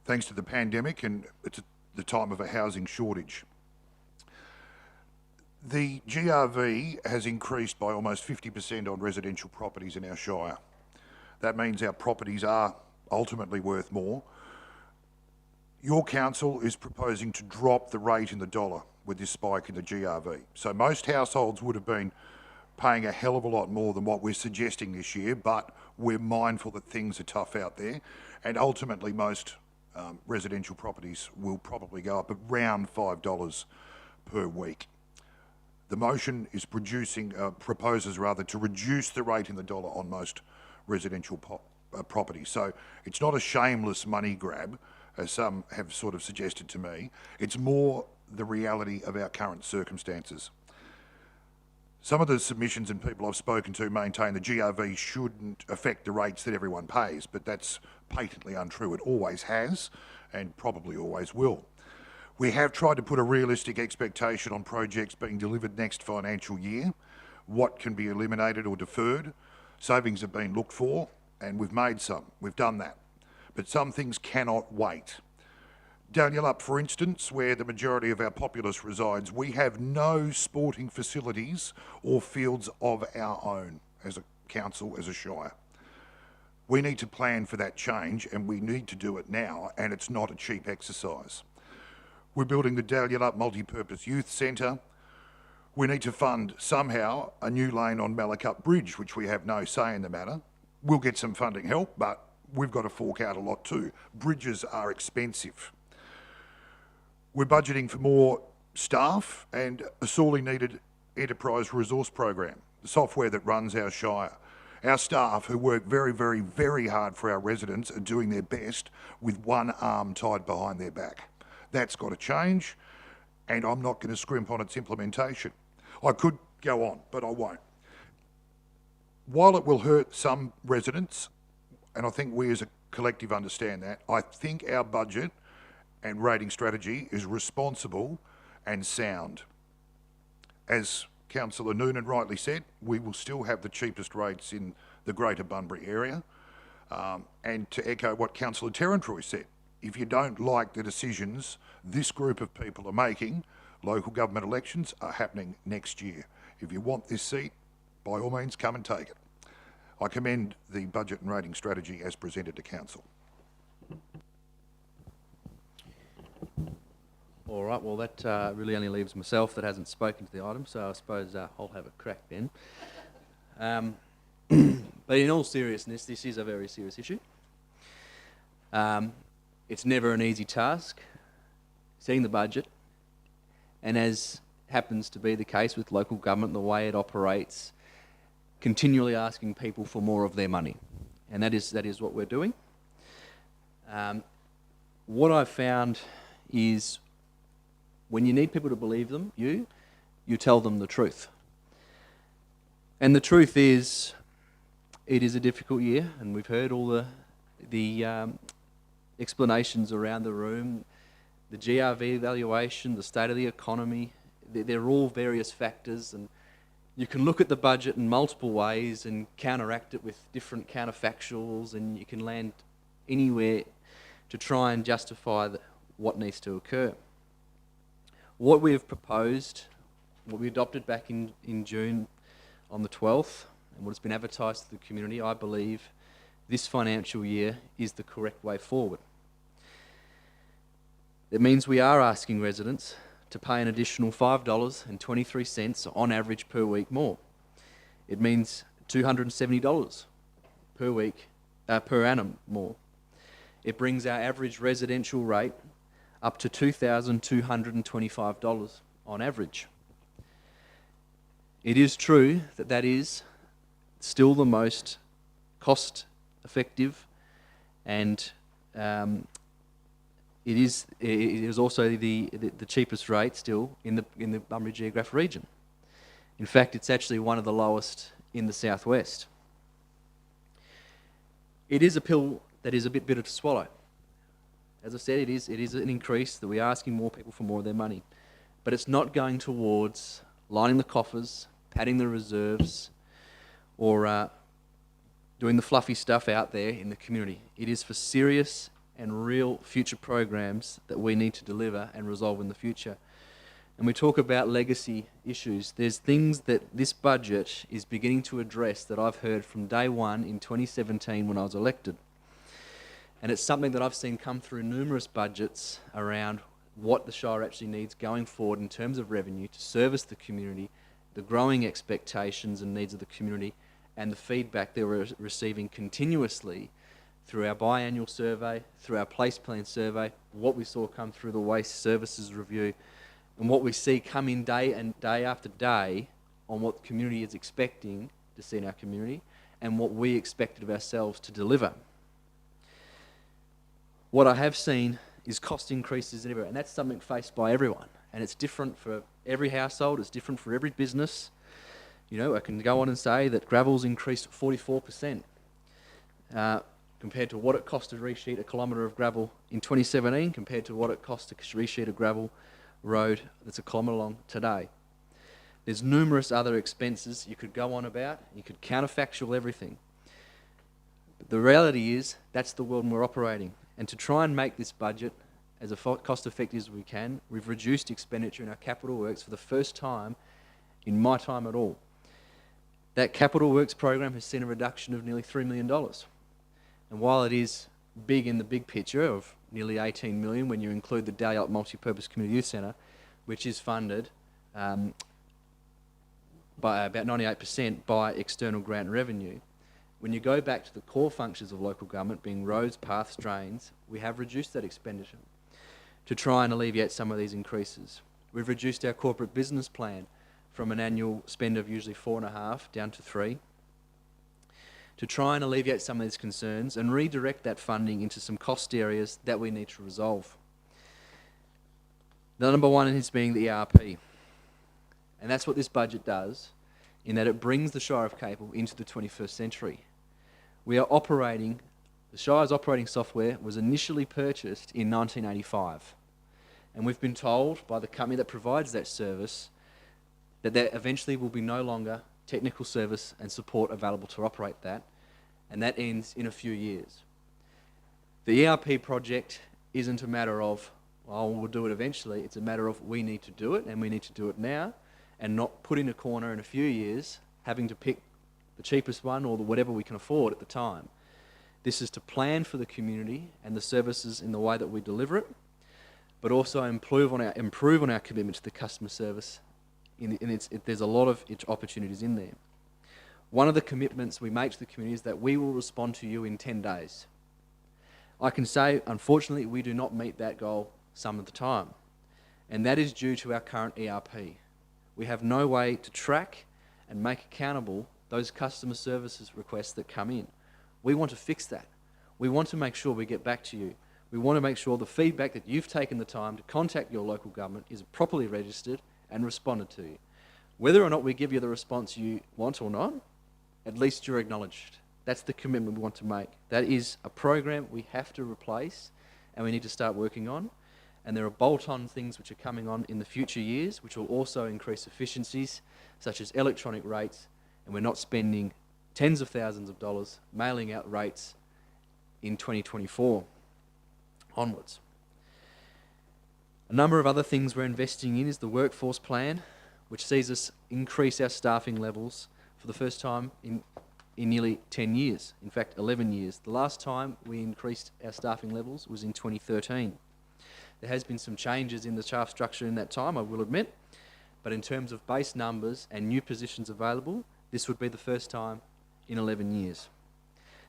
thanks to the pandemic, and it's the time of a housing shortage. The GRV has increased by almost 50% on residential properties in our Shire. That means our properties are ultimately worth more. Your council is proposing to drop the rate in the dollar with this spike in the GRV. So most households would have been paying a hell of a lot more than what we're suggesting this year, but we're mindful that things are tough out there, and ultimately most residential properties will probably go up around $5 per week. The motion is proposes to reduce the rate in the dollar on most residential property. So it's not a shameless money grab, as some have sort of suggested to me. It's more the reality of our current circumstances. Some of the submissions and people I've spoken to maintain the GRV shouldn't affect the rates that everyone pays, but that's patently untrue. It always has and probably always will. We have tried to put a realistic expectation on projects being delivered next financial year, what can be eliminated or deferred. Savings have been looked for, and we've made some. We've done that. But some things cannot wait. Dalyalup, for instance, where the majority of our populace resides, we have no sporting facilities or fields of our own as a council, as a shire. We need to plan for that change, and we need to do it now, and it's not a cheap exercise. We're building the Dalyalup Multipurpose Youth Centre. We need to fund somehow a new lane on Malacup Bridge, which we have no say in the matter. We'll get some funding help, but we've got to fork out a lot too. Bridges are expensive. We're budgeting for more staff and a sorely needed enterprise resource program, the software that runs our shire. Our staff, who work very, very, very hard for our residents, are doing their best with one arm tied behind their back. That's got to change, and I'm not going to scrimp on its implementation. I could go on, but I won't. While it will hurt some residents, and I think we as a collective understand that, I think our budget and rating strategy is responsible and sound. As Councillor Noonan rightly said, we will still have the cheapest rates in the Greater Bunbury area. And to echo what Councillor Terrantroy said, if you don't like the decisions this group of people are making, local government elections are happening next year. If you want this seat, by all means, come and take it. I commend the budget and rating strategy as presented to Council. All right, well, that really only leaves myself that hasn't spoken to the item, so I suppose I'll have a crack then. But in all seriousness, this is a very serious issue. It's never an easy task, setting the budget, and as happens to be the case with local government, the way it operates, continually asking people for more of their money. And that is what we're doing. What I've found is when you need people to believe them, you tell them the truth. And the truth is, it is a difficult year, and we've heard all the explanations around the room, the GRV evaluation, the state of the economy. They're all various factors, and you can look at the budget in multiple ways and counteract it with different counterfactuals, and you can land anywhere to try and justify what needs to occur. What we have proposed, what we adopted back in June on the 12th, and what has been advertised to the community, I believe this financial year is the correct way forward. It means we are asking residents to pay an additional $5.23 on average per week more. It means $270 per week, per annum more. It brings our average residential rate up to $2,225 on average. It is true that that is still the most cost effective, and it is also the cheapest rate still in the Bunbury geographic region. In fact, it's actually one of the lowest in the southwest. It is a pill that is a bit bitter to swallow. As I said, it is an increase that we are asking more people for more of their money, but it's not going towards lining the coffers, padding the reserves, or doing the fluffy stuff out there in the community. It is for serious and real future programs that we need to deliver and resolve in the future. And we talk about legacy issues. There's things that this budget is beginning to address that I've heard from day one in 2017 when I was elected. And it's something that I've seen come through numerous budgets around what the Shire actually needs going forward in terms of revenue to service the community, the growing expectations and needs of the community, and the feedback that we're receiving continuously through our biannual survey, through our place plan survey, what we saw come through the waste services review, and what we see come in day after day on what the community is expecting to see in our community, and what we expected of ourselves to deliver. What I have seen is cost increases everywhere, and that's something faced by everyone. And it's different for every household, it's different for every business. You know, I can go on and say that gravel's increased 44% compared to what it cost to resheet a kilometre of gravel in 2017 compared to what it cost to resheet a gravel road that's a kilometre long today. There's numerous other expenses you could go on about. You could counterfactual everything. But the reality is that's the world we're operating. And to try and make this budget as cost effective as we can, we've reduced expenditure in our capital works for the first time in my time at all. That capital works program has seen a reduction of nearly $3 million. And while it is big in the big picture of nearly 18 million when you include the Dalyellup Multipurpose Community Youth Centre, which is funded by about 98% by external grant revenue, when you go back to the core functions of local government, being roads, paths, drains, we have reduced that expenditure to try and alleviate some of these increases. We've reduced our corporate business plan from an annual spend of usually 4.5 down to 3 to try and alleviate some of these concerns and redirect that funding into some cost areas that we need to resolve. The number one is being the ERP. And that's what this budget does, in that it brings the Shire of Capel into the 21st century. We are operating, the Shire's operating software was initially purchased in 1985. And we've been told by the company that provides that service that there eventually will be no longer technical service and support available to operate that, and that ends in a few years. The ERP project isn't a matter of, well, we'll do it eventually. It's a matter of we need to do it, and we need to do it now, and not put in a corner in a few years having to pick the cheapest one or whatever we can afford at the time. This is to plan for the community and the services in the way that we deliver it, but also improve on our commitment to the customer service. There's a lot of opportunities in there. One of the commitments we make to the community is that we will respond to you in 10 days. I can say, unfortunately, we do not meet that goal some of the time, and that is due to our current ERP. We have no way to track and make accountable those customer services requests that come in. We want to fix that. We want to make sure we get back to you. We want to make sure the feedback that you've taken the time to contact your local government is properly registered and responded to you. Whether or not we give you the response you want or not, at least you're acknowledged. That's the commitment we want to make. That is a program we have to replace and we need to start working on. And there are bolt-on things which are coming on in the future years which will also increase efficiencies, such as electronic rates, and we're not spending tens of thousands of dollars mailing out rates in 2024 onwards. A number of other things we're investing in is the workforce plan, which sees us increase our staffing levels for the first time in nearly 10 years, in fact 11 years. The last time we increased our staffing levels was in 2013. There has been some changes in the staff structure in that time, I will admit, but in terms of base numbers and new positions available, this would be the first time in 11 years.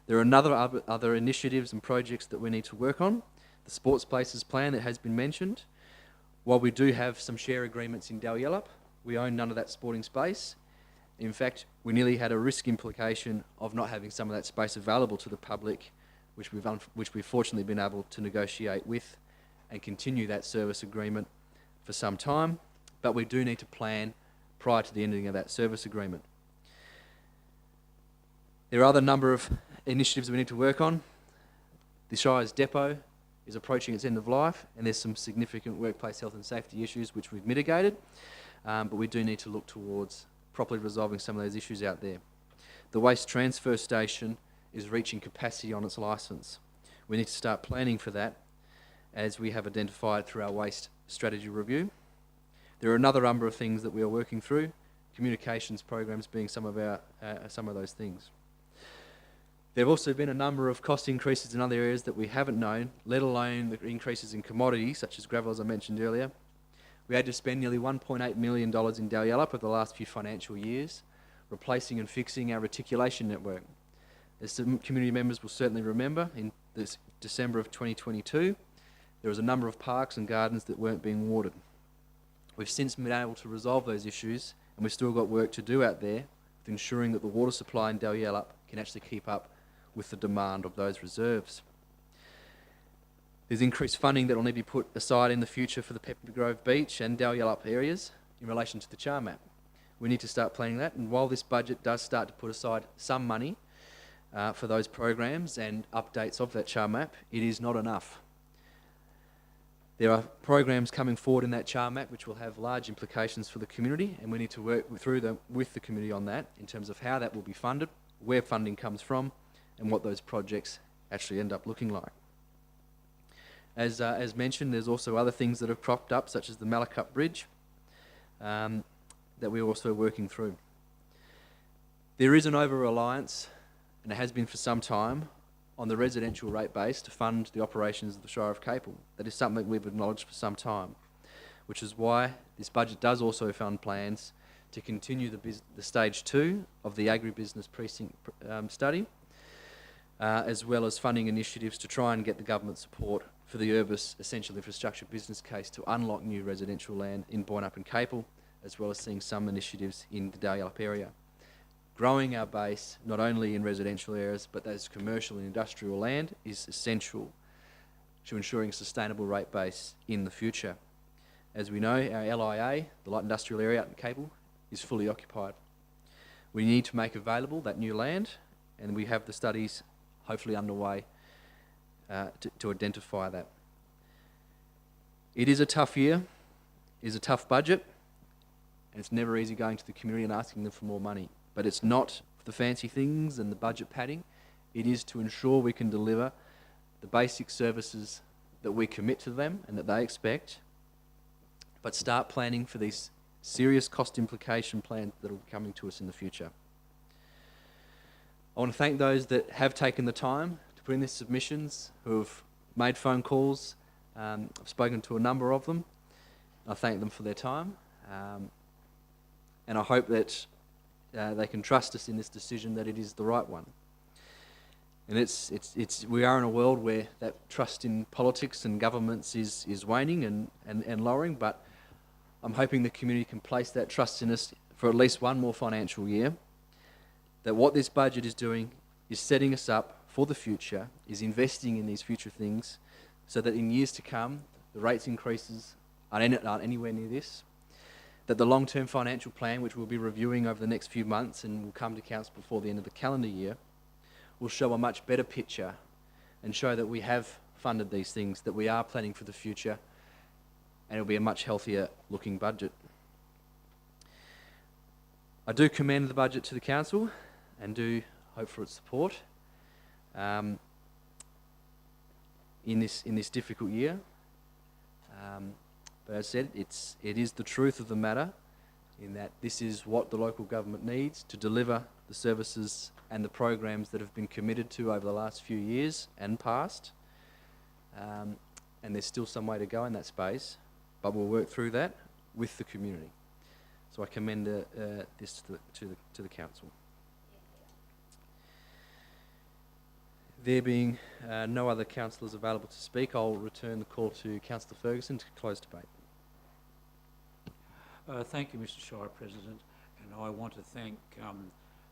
There are other initiatives and projects that we need to work on. The Sports Places plan that has been mentioned. While we do have some share agreements in Dalyellup, we own none of that sporting space. In fact, we nearly had a risk implication of not having some of that space available to the public, which we've fortunately been able to negotiate with and continue that service agreement for some time, but we do need to plan prior to the ending of that service agreement. There are other number of initiatives we need to work on. The Shire's depot is approaching its end of life, and there's some significant workplace health and safety issues which we've mitigated, but we do need to look towards properly resolving some of those issues out there. The waste transfer station is reaching capacity on its licence. We need to start planning for that, as we have identified through our waste strategy review. There are another number of things that we are working through, communications programs being some of those things. There have also been a number of cost increases in other areas that we haven't known, let alone the increases in commodities, such as gravel, as I mentioned earlier. We had to spend nearly $1.8 million in Dalyellup over the last few financial years, replacing and fixing our reticulation network. As some community members will certainly remember, in this December of 2022, there was a number of parks and gardens that weren't being watered. We've since been able to resolve those issues, and we've still got work to do out there with ensuring that the water supply in Dalyellup can actually keep up with the demand of those reserves. There's increased funding that will need to be put aside in the future for the Pepper Grove Beach and Dalyellup areas in relation to the char map. We need to start planning that, and while this budget does start to put aside some money for those programs and updates of that char map, it is not enough. There are programs coming forward in that char map which will have large implications for the community, and we need to work through them with the community on that in terms of how that will be funded, where funding comes from, and what those projects actually end up looking like. As mentioned, there's also other things that have cropped up, such as the Malacup Bridge, that we're also working through. There is an over-reliance, and it has been for some time, on the residential rate base to fund the operations of the Shire of Capel. That is something we've acknowledged for some time, which is why this budget does also fund plans to continue the stage 2 of the agribusiness precinct study, as well as funding initiatives to try and get the government support for the Urbis Essential Infrastructure business case to unlock new residential land in Boynup and Capel, as well as seeing some initiatives in the Dalyellup area. Growing our base, not only in residential areas, but those commercial and industrial land, is essential to ensuring a sustainable rate base in the future. As we know, our LIA, the light industrial area out in Capel, is fully occupied. We need to make available that new land, and we have the studies hopefully underway to identify that. It is a tough year, it is a tough budget, and it's never easy going to the community and asking them for more money. But it's not the fancy things and the budget padding. It is to ensure we can deliver the basic services that we commit to them and that they expect, but start planning for these serious cost implication plans that will be coming to us in the future. I want to thank those that have taken the time to put in these submissions, who have made phone calls. I've spoken to a number of them. I thank them for their time, and I hope that they can trust us in this decision that it is the right one. And we are in a world where that trust in politics and governments is waning and lowering, but I'm hoping the community can place that trust in us for at least one more financial year, that what this budget is doing is setting us up for the future, is investing in these future things, so that in years to come, the rates increases aren't anywhere near this, that the long-term financial plan, which we'll be reviewing over the next few months and will come to council before the end of the calendar year, will show a much better picture and show that we have funded these things, that we are planning for the future, and it'll be a much healthier looking budget. I do commend the budget to the council and do hope for its support in this difficult year. But as I said, it is the truth of the matter, in that this is what the local government needs to deliver the services and the programs that have been committed to over the last few years and past. And there's still some way to go in that space, but we'll work through that with the community. So I commend this to the council. There being no other councillors available to speak, I'll return the call to Councillor Ferguson to close debate. Thank you, Mr. Shire President, and I want to thank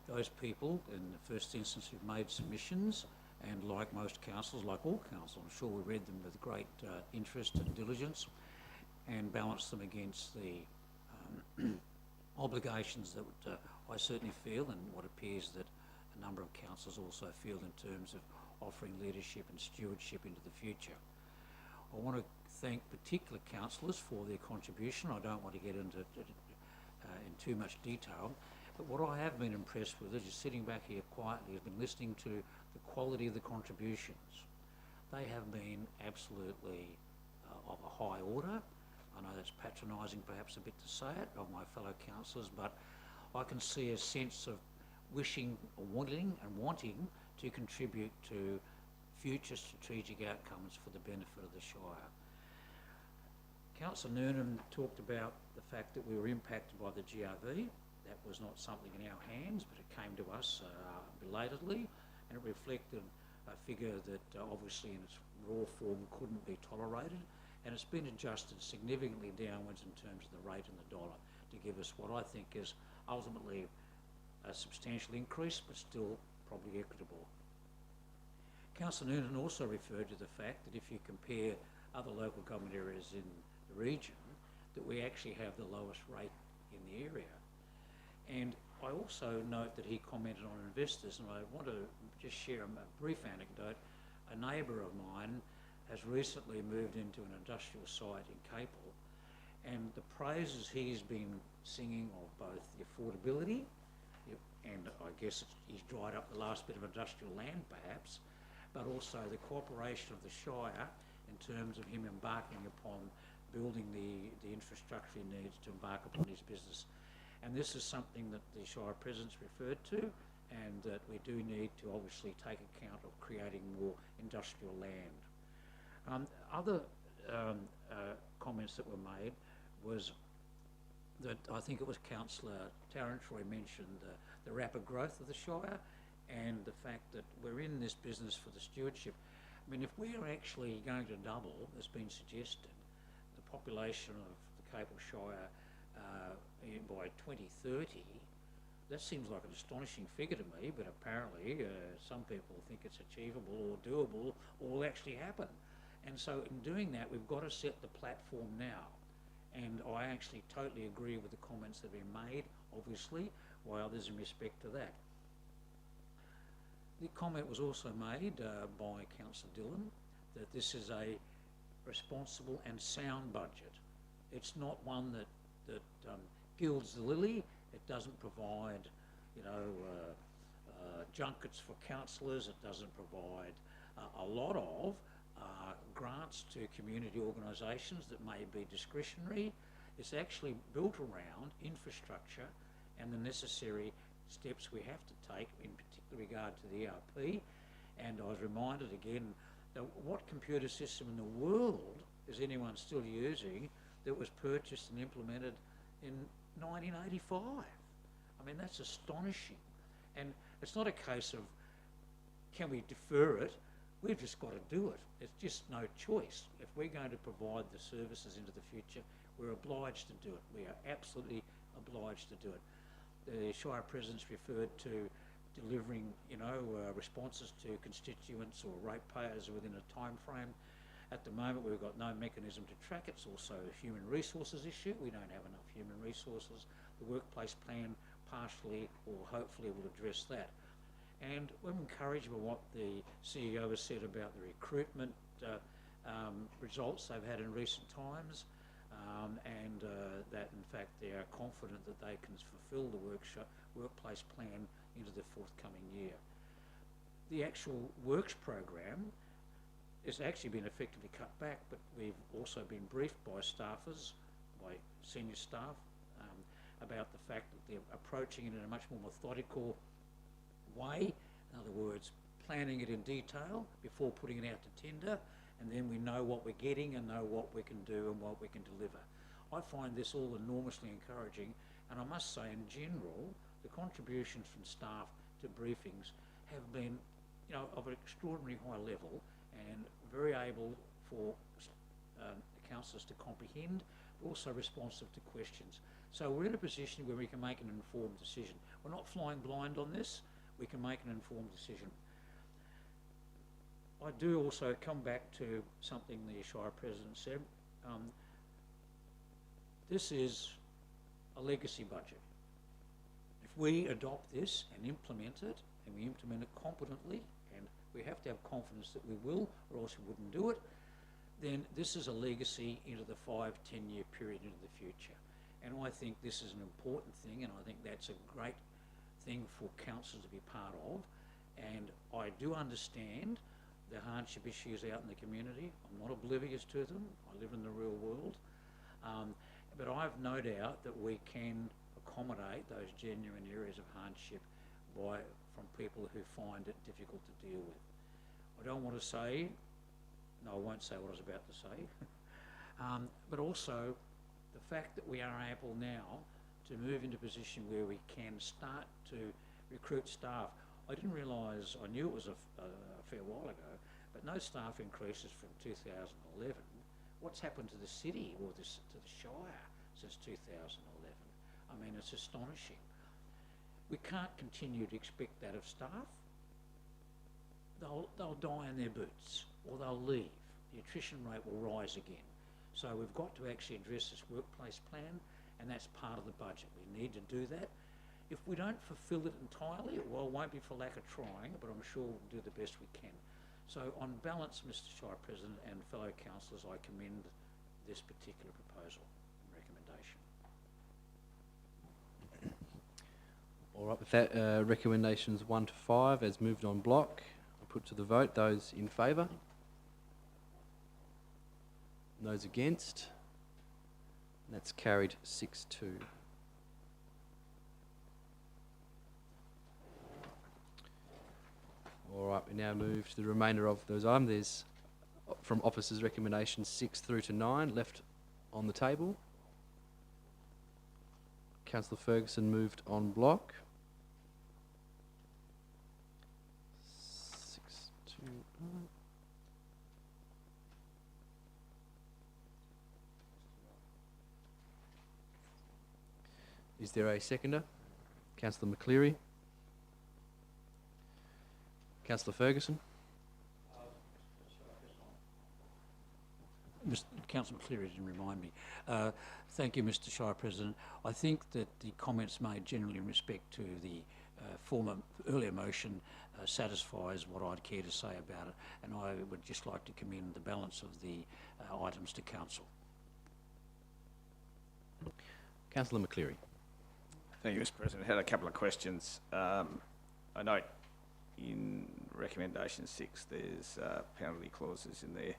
those people in the first instance who've made submissions, and like most councils, like all councils, I'm sure we read them with great interest and diligence, and balanced them against the obligations that I certainly feel, and what appears that a number of councils also feel in terms of offering leadership and stewardship into the future. I want to thank particular councillors for their contribution. I don't want to get into in too much detail, but what I have been impressed with is just sitting back here quietly, has been listening to the quality of the contributions. They have been absolutely of a high order. I know that's patronising perhaps a bit to say it of my fellow councillors, but I can see a sense of wishing, wanting to contribute to future strategic outcomes for the benefit of the Shire. Councillor Noonan talked about the fact that we were impacted by the GRV. That was not something in our hands, but it came to us belatedly, and it reflected a figure that obviously in its raw form couldn't be tolerated, and it's been adjusted significantly downwards in terms of the rate and the dollar to give us what I think is ultimately a substantial increase, but still probably equitable. Councillor Noonan also referred to the fact that if you compare other local government areas in the region, that we actually have the lowest rate in the area. And I also note that he commented on investors, and I want to just share a brief anecdote. A neighbour of mine has recently moved into an industrial site in Capel, and the praises he's been singing of both the affordability, and I guess he's dried up the last bit of industrial land perhaps, but also the cooperation of the Shire in terms of him embarking upon building the infrastructure he needs to embark upon his business. And this is something that the Shire President's referred to, and that we do need to obviously take account of creating more industrial land. Other comments that were made was that I think it was Councillor Tarantroy mentioned the rapid growth of the Shire and the fact that we're in this business for the stewardship. I mean, if we are actually going to double, as been suggested, the population of the Capel Shire by 2030, that seems like an astonishing figure to me, but apparently some people think it's achievable or doable or will actually happen. And so in doing that, we've got to set the platform now. And I actually totally agree with the comments that have been made, obviously, while there's in respect to that. The comment was also made by Councillor Dillon that this is a responsible and sound budget. It's not one that gilds the lily. It doesn't provide, junkets for councillors. It doesn't provide a lot of grants to community organisations that may be discretionary. It's actually built around infrastructure and the necessary steps we have to take in particular regard to the ERP. And I was reminded again that what computer system in the world is anyone still using that was purchased and implemented in 1985? I mean, that's astonishing. And it's not a case of can we defer it? We've just got to do it. It's just no choice. If we're going to provide the services into the future, we're obliged to do it. We are absolutely obliged to do it. The Shire President's referred to delivering, responses to constituents or ratepayers within a time frame. At the moment, we've got no mechanism to track it. It's also a human resources issue. We don't have enough human resources. The workplace plan partially or hopefully will address that. And we're encouraged by what the CEO has said about the recruitment results they've had in recent times, and that in fact they are confident that they can fulfil the workplace plan into the forthcoming year. The actual works program has actually been effectively cut back, but we've also been briefed by staffers, by senior staff, about the fact that they're approaching it in a much more methodical way. In other words, planning it in detail before putting it out to tender, and then we know what we're getting and know what we can do and what we can deliver. I find this all enormously encouraging, and I must say in general, the contributions from staff to briefings have been, of an extraordinary high level and very able for the councillors to comprehend, but also responsive to questions. So we're in a position where we can make an informed decision. We're not flying blind on this. We can make an informed decision. I do also come back to something the Shire President said. This is a legacy budget. If we adopt this and implement it, and we implement it competently, and we have to have confidence that we will, or else we wouldn't do it, then this is a legacy into the 5-10 year period into the future. And I think this is an important thing, and I think that's a great thing for council to be part of. And I do understand the hardship issues out in the community. I'm not oblivious to them. I live in the real world. But I've no doubt that we can accommodate those genuine areas of hardship from people who find it difficult to deal with. I don't want to say, no, I won't say what I was about to say, but also the fact that we are able now to move into a position where we can start to recruit staff. I didn't realise, I knew it was a fair while ago, but no staff increases from 2011. What's happened to the city or to the Shire since 2011? I mean, it's astonishing. We can't continue to expect that of staff. they'll die in their boots, or they'll leave. The attrition rate will rise again. So we've got to actually address this workplace plan, and that's part of the budget. We need to do that. If we don't fulfil it entirely, well, it won't be for lack of trying, but I'm sure we'll do the best we can. So on balance, Mr. Shire President and fellow councillors, I commend this particular proposal and recommendation. All right, with that, recommendations 1 to 5 as moved on block. I'll put to the vote. Those in favour? Those against? And that's carried 6-2. All right, we now move to the remainder of those items. There's from officers' recommendations 6 through to 9 left on the table. Councillor Ferguson moved on block. 6 to 9. Is there a seconder? Councillor McCleary. Councillor Ferguson. Councillor McCleary didn't remind me. Thank you, Mr. Shire President. I think that the comments made generally in respect to the earlier motion satisfies what I'd care to say about it, and I would just like to commend the balance of the items to Council. Councillor McCleary. Thank you, Mr. President. I had a couple of questions. I note in recommendation 6 there's penalty clauses in there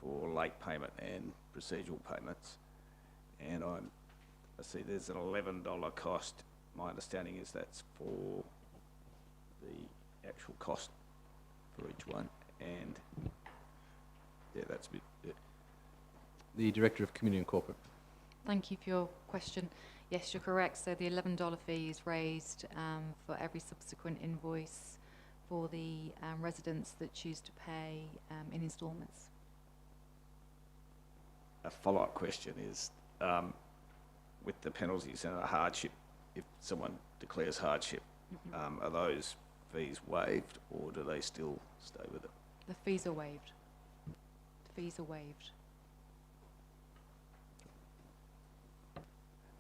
for late payment and procedural payments, and I see there's an $11 cost. My understanding is that's for the actual cost for each one, and yeah, that's a bit... The Director of Community and Corporate. Thank you for your question. Yes, you're correct. So the $11 fee is raised for every subsequent invoice for the residents that choose to pay in instalments. A follow-up question is, with the penalties and a hardship, if someone declares hardship, are those fees waived, or do they still stay with it? The fees are waived. The fees are waived.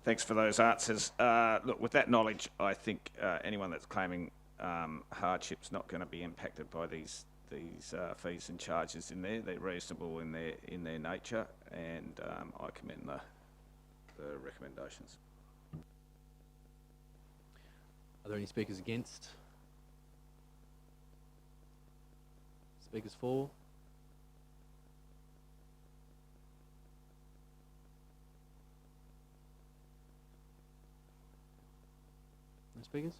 Thanks for those answers. Look, with that knowledge, I think anyone that's claiming hardship's not going to be impacted by these fees and charges in there. They're reasonable in their nature, and I commend the recommendations. Are there any speakers against? Speakers for? No speakers?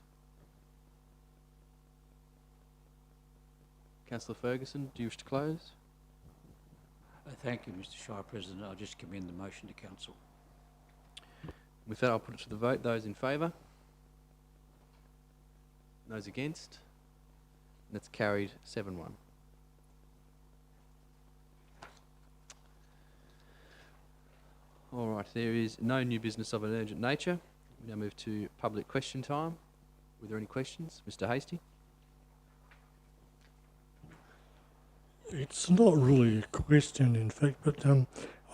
Councillor Ferguson, do you wish to close? Thank you, Mr. Shire President. I'll just commend the motion to Council. With that, I'll put it to the vote. Those in favour? Those against? That's carried 7-1. All right, there is no new business of an urgent nature. We now move to public question time. Were there any questions? Mr. Hastie? It's not really a question, in fact, but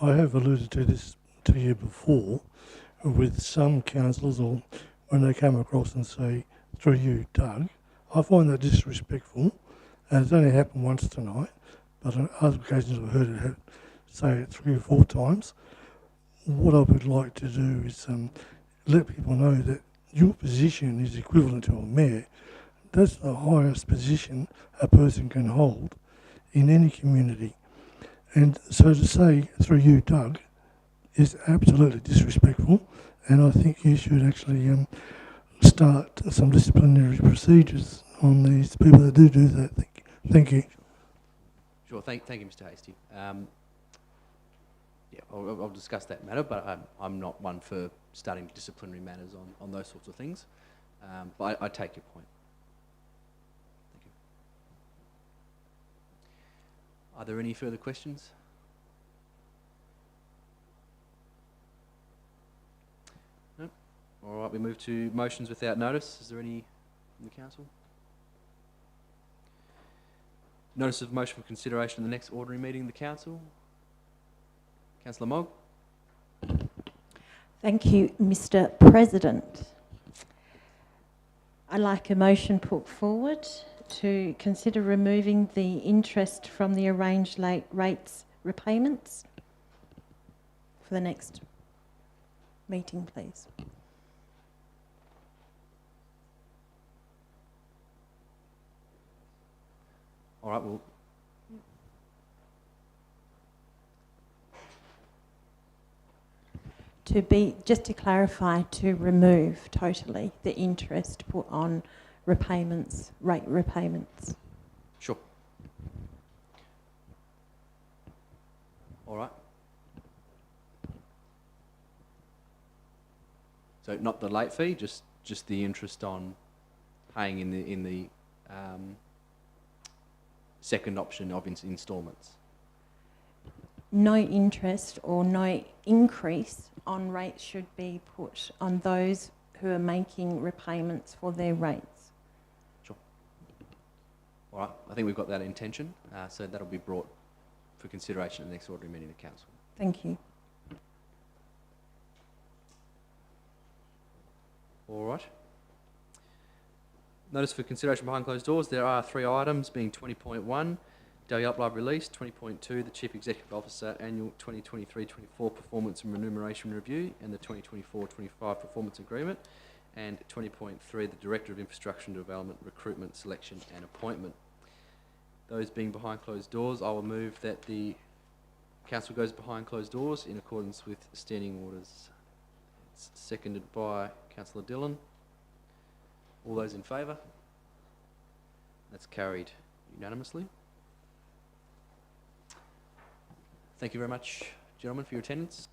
I have alluded to this to you before with some councillors, or when they come across and say, through you, Doug, I find that disrespectful, and it's only happened once tonight, but on other occasions I've heard it say it 3 or 4 times. What I would like to do is let people know that your position is equivalent to a mayor. That's the highest position a person can hold in any community. And so to say, through you, Doug, is absolutely disrespectful, and I think you should actually start some disciplinary procedures on these people that do that. Thank you. Sure, thank you, Mr. Hastie. Yeah, I'll discuss that matter, but I'm not one for starting disciplinary matters on those sorts of things. But I take your point. Thank you. Are there any further questions? No? All right, we move to motions without notice. Is there any from the council? Notice of motion for consideration in the next ordinary meeting of the council. Councillor Mogg. Thank you, Mr. President. I'd like a motion put forward to consider removing the interest from the arranged rates repayments for the next meeting, please. All right, well, Just to clarify, to remove totally the interest put on repayments, rate repayments. sure. All right. So not the late fee, just the interest on paying in the second option of instalments. No interest or no increase on rates should be put on those who are making repayments for their rates. Sure. All right, I think we've got that intention, so that'll be brought for consideration at the next ordinary meeting of the council. Thank you. All right. Notice for consideration behind closed doors. There are 3 items, being 20.1, Daily Uplive release, 20.2, the Chief Executive Officer Annual 2023-24 Performance and Remuneration Review and the 2024-25 Performance Agreement, and 20.3, the Director of Infrastructure and Development Recruitment, Selection and Appointment. Those being behind closed doors, I will move that the Council goes behind closed doors in accordance with standing orders. It's seconded by Councillor Dillon. All those in favour? That's carried unanimously. Thank you very much, gentlemen, for your attendance.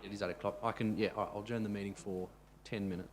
It is 8 o'clock. All right, I'll adjourn the meeting for 10 minutes.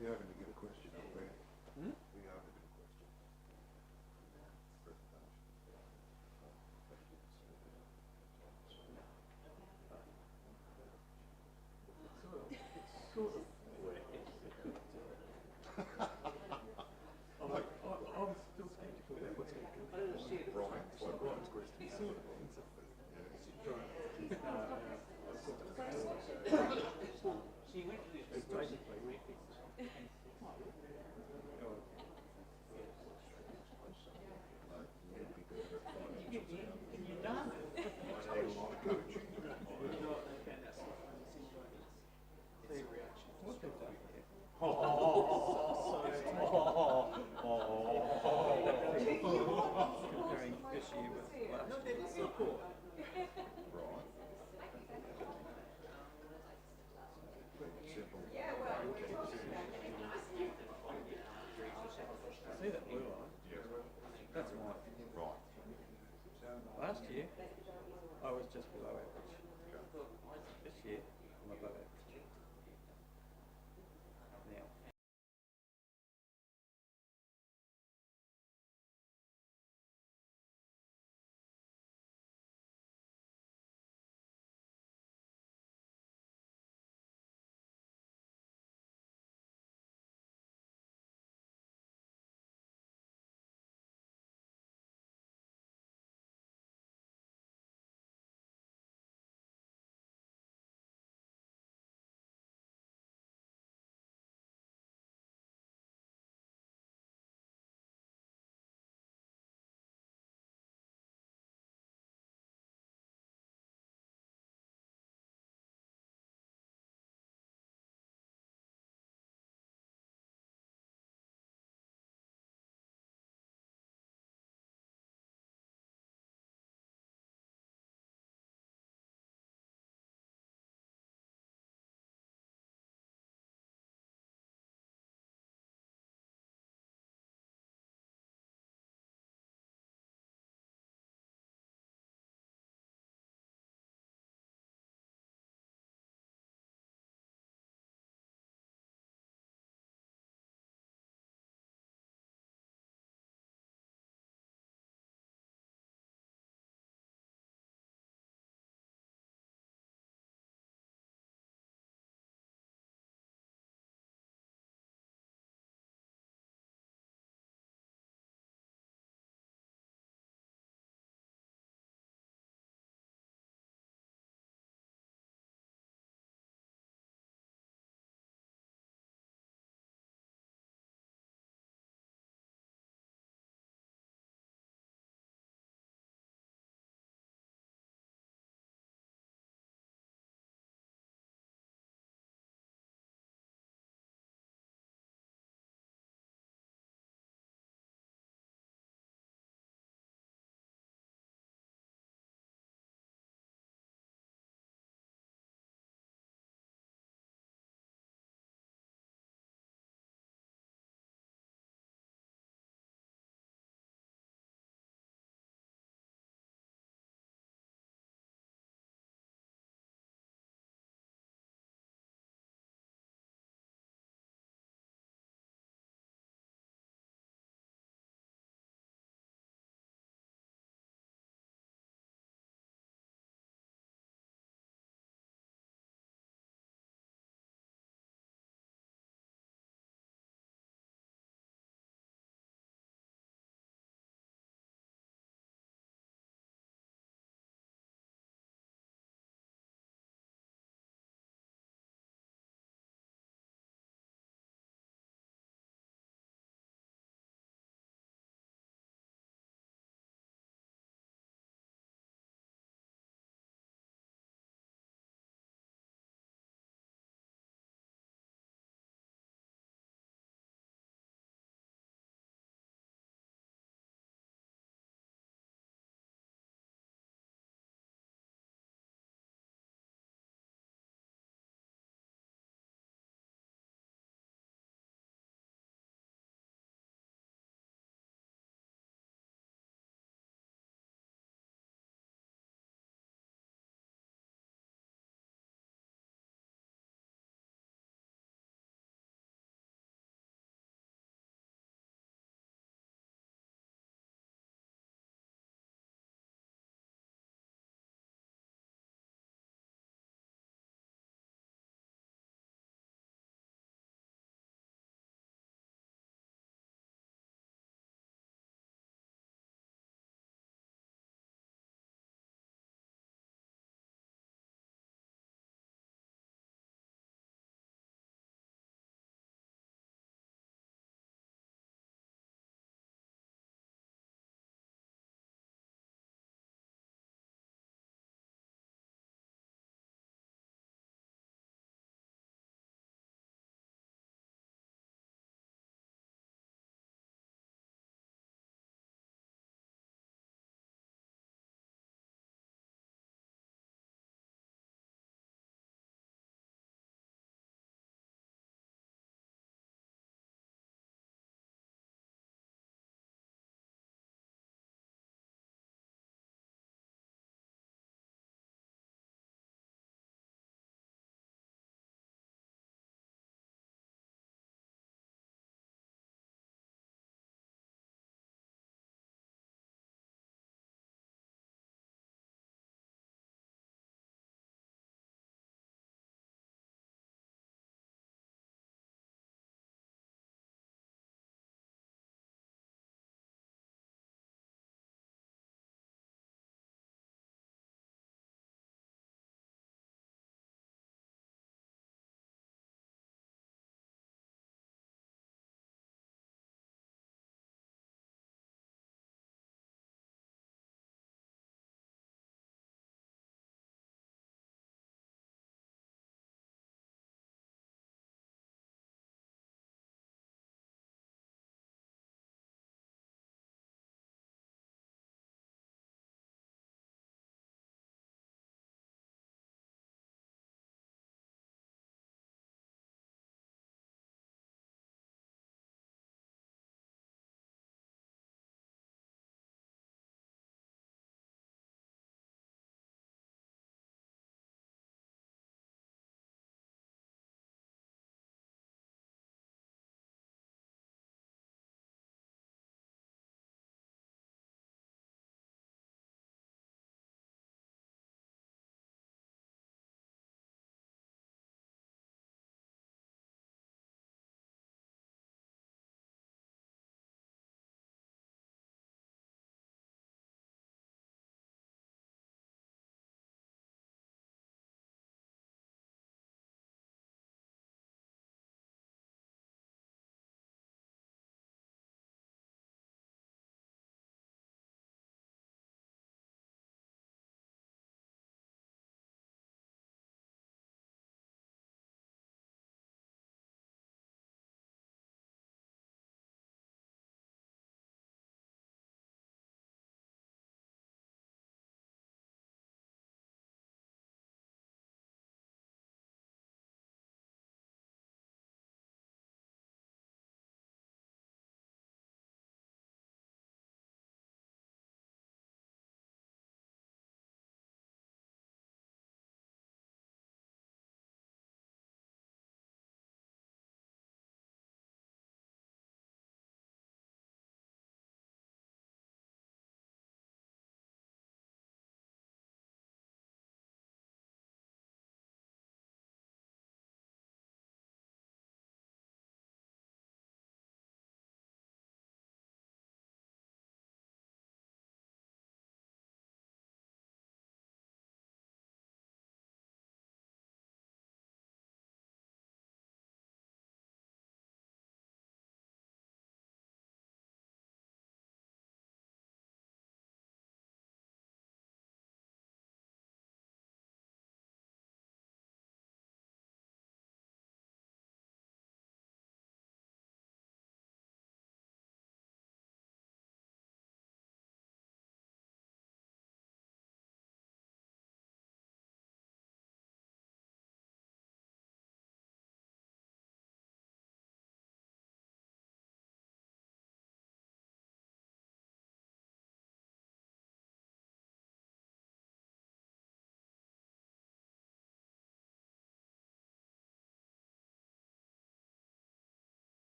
We are going to get a question up there. We are going to get a question. Last year, I was just below average. This year, I'm above average.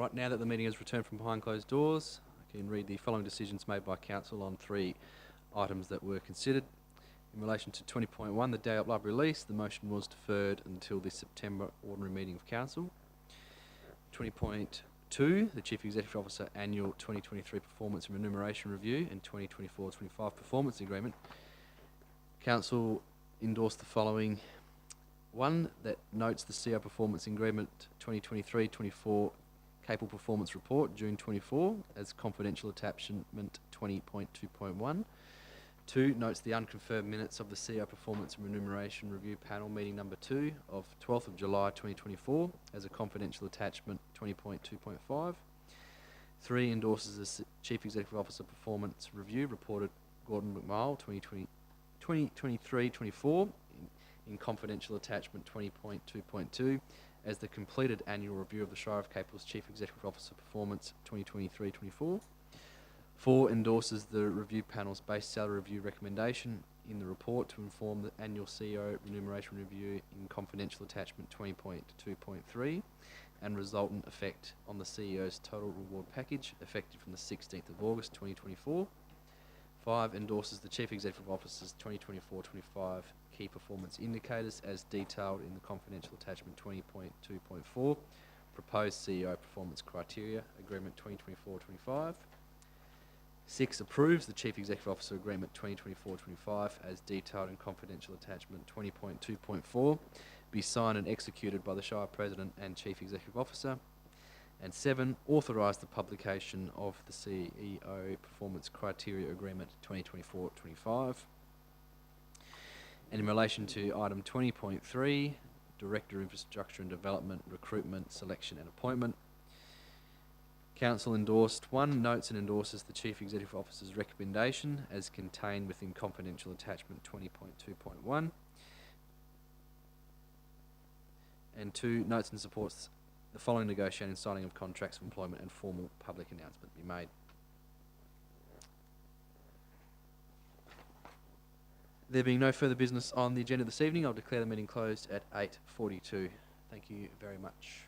Right, now that the meeting has returned from behind closed doors, I can read the following decisions made by Council on 3 items that were considered. In relation to 20.1, the day up library release, the motion was deferred until the September ordinary meeting of Council. 20.2, the Chief Executive Officer Annual 2023 Performance and Remuneration Review and 2024-25 Performance Agreement. Council endorsed the following. 1, that notes the CEO Performance Agreement 2023-24 Capel Performance Report, June 24, as confidential attachment 20.2.1. 2, notes the unconfirmed minutes of the CEO Performance and Remuneration Review Panel meeting number 2 of 12th of July 2024 as a confidential attachment 20.2.5. 3, endorses the Chief Executive Officer Performance Review reported Gordon McMahon 2023-24 in confidential attachment 20.2.2 as the completed annual review of the Shire of Capel's Chief Executive Officer Performance 2023-24. 4, endorses the review panel's base salary review recommendation in the report to inform the annual CEO remuneration review in confidential attachment 20.2.3 and resultant effect on the CEO's total reward package effective from the 16th of August 2024. 5, endorses the Chief Executive Officer's 2024-25 key performance indicators as detailed in the confidential attachment 20.2.4 proposed CEO performance criteria agreement 2024-25. 6, approves the Chief Executive Officer Agreement 2024-25 as detailed in confidential attachment 20.2.4 be signed and executed by the Shire President and Chief Executive Officer. And 7, authorise the publication of the CEO Performance Criteria Agreement 2024-25. And in relation to item 20.3, Director of Infrastructure and Development, Recruitment, Selection and Appointment, Council endorsed 1, notes and endorses the Chief Executive Officer's recommendation as contained within confidential attachment 20.2.1. And 2, notes and supports the following negotiating and signing of contracts of employment and formal public announcement be made. There being no further business on the agenda this evening, I'll declare the meeting closed at 8:42. Thank you very much.